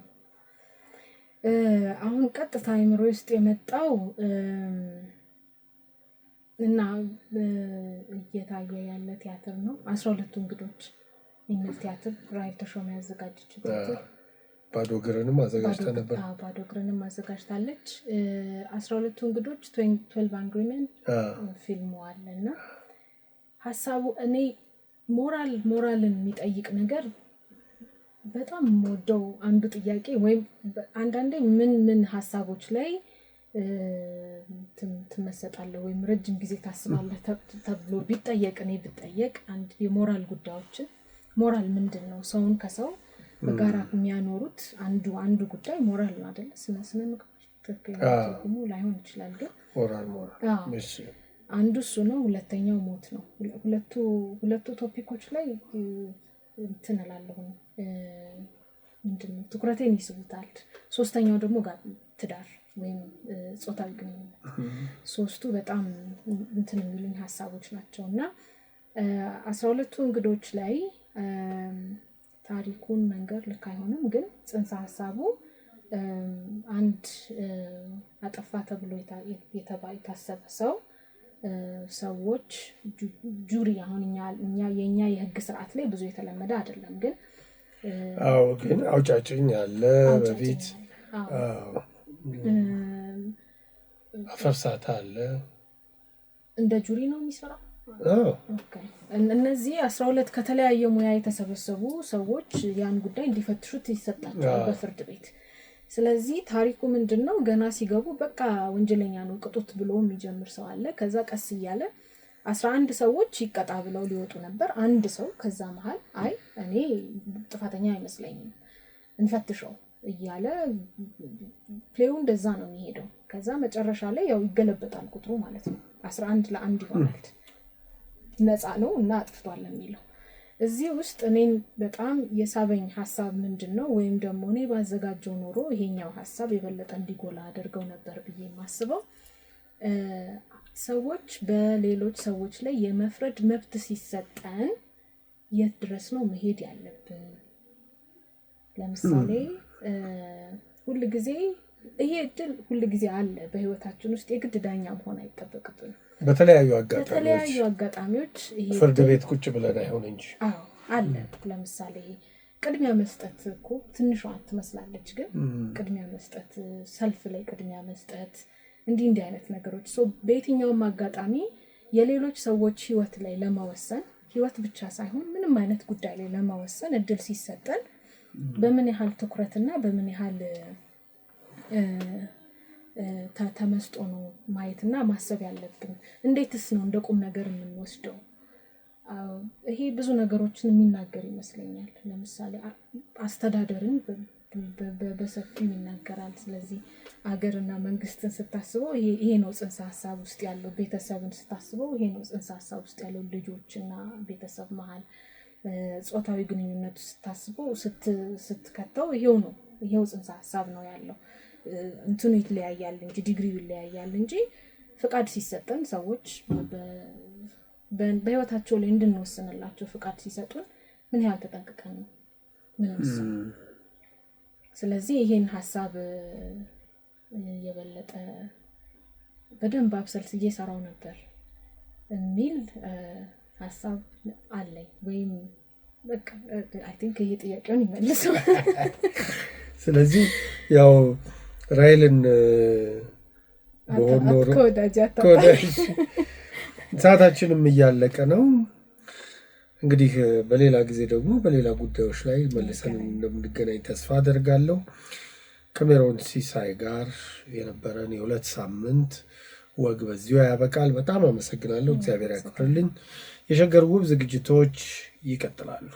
አሁን ቀጥታ አይምሮ ውስጥ የመጣው እና እየታየ ያለ ቲያትር ነው 12 እንግዶች የሚል ቲያትር ራይል ተሾመ ያዘጋጀችው ቲያትር። ባዶ እግርንም አዘጋጅታ ነበር። ባዶ እግርንም አዘጋጅታለች። 12 እንግዶች 12 Angry Men ፊልሙ አለና ሐሳቡ እኔ ሞራልን የሚጠይቅ ነገር በጣም ወደው አንዱ ጥያቄ ወይም አንዳንዴ ምን ሐሳቦች ላይ ትመሰጣለህ ወይም ረጅም ጊዜ ታስባለህ ተብሎ ቢጠየቅ እኔ ብጠየቅ አንድ የሞራል ጉዳዮችን ሞራል ምንድነው ሰውን ከሰው በጋራ የሚያኖሩት አንዱ ጉዳይ ሞራል ነው አይደል? ስነ ምግባር ትክክለኛ ላይሆን ይችላል ግን ሞራል እሺ አንዱ እሱ ነው። ሁለተኛው ሞት ነው። ሁለቱ ቶፒኮች ላይ እንትን እላለሁ ምንድነው ትኩረቴን ይስቡታል። ሶስተኛው ደግሞ ትዳር ወይም ጾታዊ ግንኙነት። 3ቱ በጣም እንትን የሚሉኝ ሐሳቦች ናቸውና 12ቱ እንግዶች ላይ ታሪኩን መንገር ልክ አይሆንም፣ ግን ጽንሰ ሀሳቡ አንድ አጠፋ ተብሎ የታሰበ ሰው ሰዎች ጁሪ አሁን እኛ የኛ የህግ ስርዓት ላይ ብዙ የተለመደ አይደለም፣ ግን ግን አውጫጭኝ አለ በፊት አፈርሳታ አለ እንደ ጁሪ ነው የሚሰራው። እነዚህ 12 ከተለያየ ሙያ የተሰበሰቡ ሰዎች ያን ጉዳይ እንዲፈትሹት ይሰጣቸዋል በፍርድ ቤት። ስለዚህ ታሪኩ ምንድነው? ገና ሲገቡ በቃ ወንጀለኛ ነው ቅጡት ብሎ የሚጀምር ሰው አለ። ከዛ ቀስ እያለ 11 ሰዎች ይቀጣ ብለው ሊወጡ ነበር። አንድ ሰው ከዛ መሃል አይ እኔ ጥፋተኛ አይመስለኝም እንፈትሸው እያለ ፕሌው እንደዛ ነው የሚሄደው። ከዛ መጨረሻ ላይ ያው ይገለበጣል ቁጥሩ ማለት ነው። 11 ለ1 ይሆናል። ነፃ ነው እና አጥፍቷል የሚለው። እዚህ ውስጥ እኔን በጣም የሳበኝ ሐሳብ ምንድነው? ወይም ደግሞ እኔ ባዘጋጀው ኖሮ ይሄኛው ሐሳብ የበለጠ እንዲጎላ አድርገው ነበር ብዬ ማስበው ሰዎች በሌሎች ሰዎች ላይ የመፍረድ መብት ሲሰጠን የት ድረስ ነው መሄድ ያለብን? ለምሳሌ ሁሉ ጊዜ ይሄ እድል ሁሉ ጊዜ አለ በህይወታችን ውስጥ የግድ ዳኛ መሆን አይጠበቅብንም። በተለያዩ አጋጣሚዎች ይሄ ፍርድ ቤት ቁጭ ብለን አይሆን እንጂ አለ። ለምሳሌ ቅድሚያ መስጠት እኮ ትንሿ ትመስላለች፣ ግን ቅድሚያ መስጠት፣ ሰልፍ ላይ ቅድሚያ መስጠት፣ እንዲህ አይነት ነገሮች በየትኛውም አጋጣሚ የሌሎች ሰዎች ህይወት ላይ ለማወሰን ህይወት ብቻ ሳይሆን ምንም አይነት ጉዳይ ላይ ለማወሰን እድል ሲሰጠን በምን ያህል ትኩረትና በምን ያህል ተመስጦ ነው ማየትና ማሰብ ያለብን? እንዴትስ ነው እንደ ቁም ነገር የምንወስደው? ይሄ ብዙ ነገሮችን የሚናገር ይመስለኛል። ለምሳሌ አስተዳደርን በሰፊው ይናገራል። ስለዚህ አገርና መንግስትን ስታስበው ይሄ ነው ጽንሰ ሀሳብ ውስጥ ያለው። ቤተሰብን ስታስበው ይሄ ነው ጽንሰ ሀሳብ ውስጥ ያለው። ልጆችና ቤተሰብ መሃል ጾታዊ ግንኙነት ስታስበው ስትከተው ይሄው ጽንሰ ሀሳብ ነው ያለው። እንትኑ ይለያያል እንጂ ዲግሪው ይለያያል እንጂ ፍቃድ ሲሰጠን ሰዎች በህይወታቸው ላይ እንድንወስንላቸው ፍቃድ ሲሰጡን ምን ያህል ተጠንቅቀን ነው ምንስ። ስለዚህ ይሄን ሐሳብ የበለጠ በደንብ አብሰልስዬ ሰራው ነበር የሚል ሐሳብ አለኝ። ወይም በቃ አይ ቲንክ ይሄ ጥያቄውን ይመልሰው። ስለዚህ ያው ራይልን በሆኖር ሰዓታችንም እያለቀ ነው። እንግዲህ በሌላ ጊዜ ደግሞ በሌላ ጉዳዮች ላይ መልሰን እንደምንገናኝ ተስፋ አደርጋለሁ። ከሜሮን ሲሳይ ጋር የነበረን የ2 ሳምንት ወግ በዚሁ ያበቃል። በጣም አመሰግናለሁ። እግዚአብሔር ያክብርልኝ። የሸገር ውብ ዝግጅቶች ይቀጥላሉ።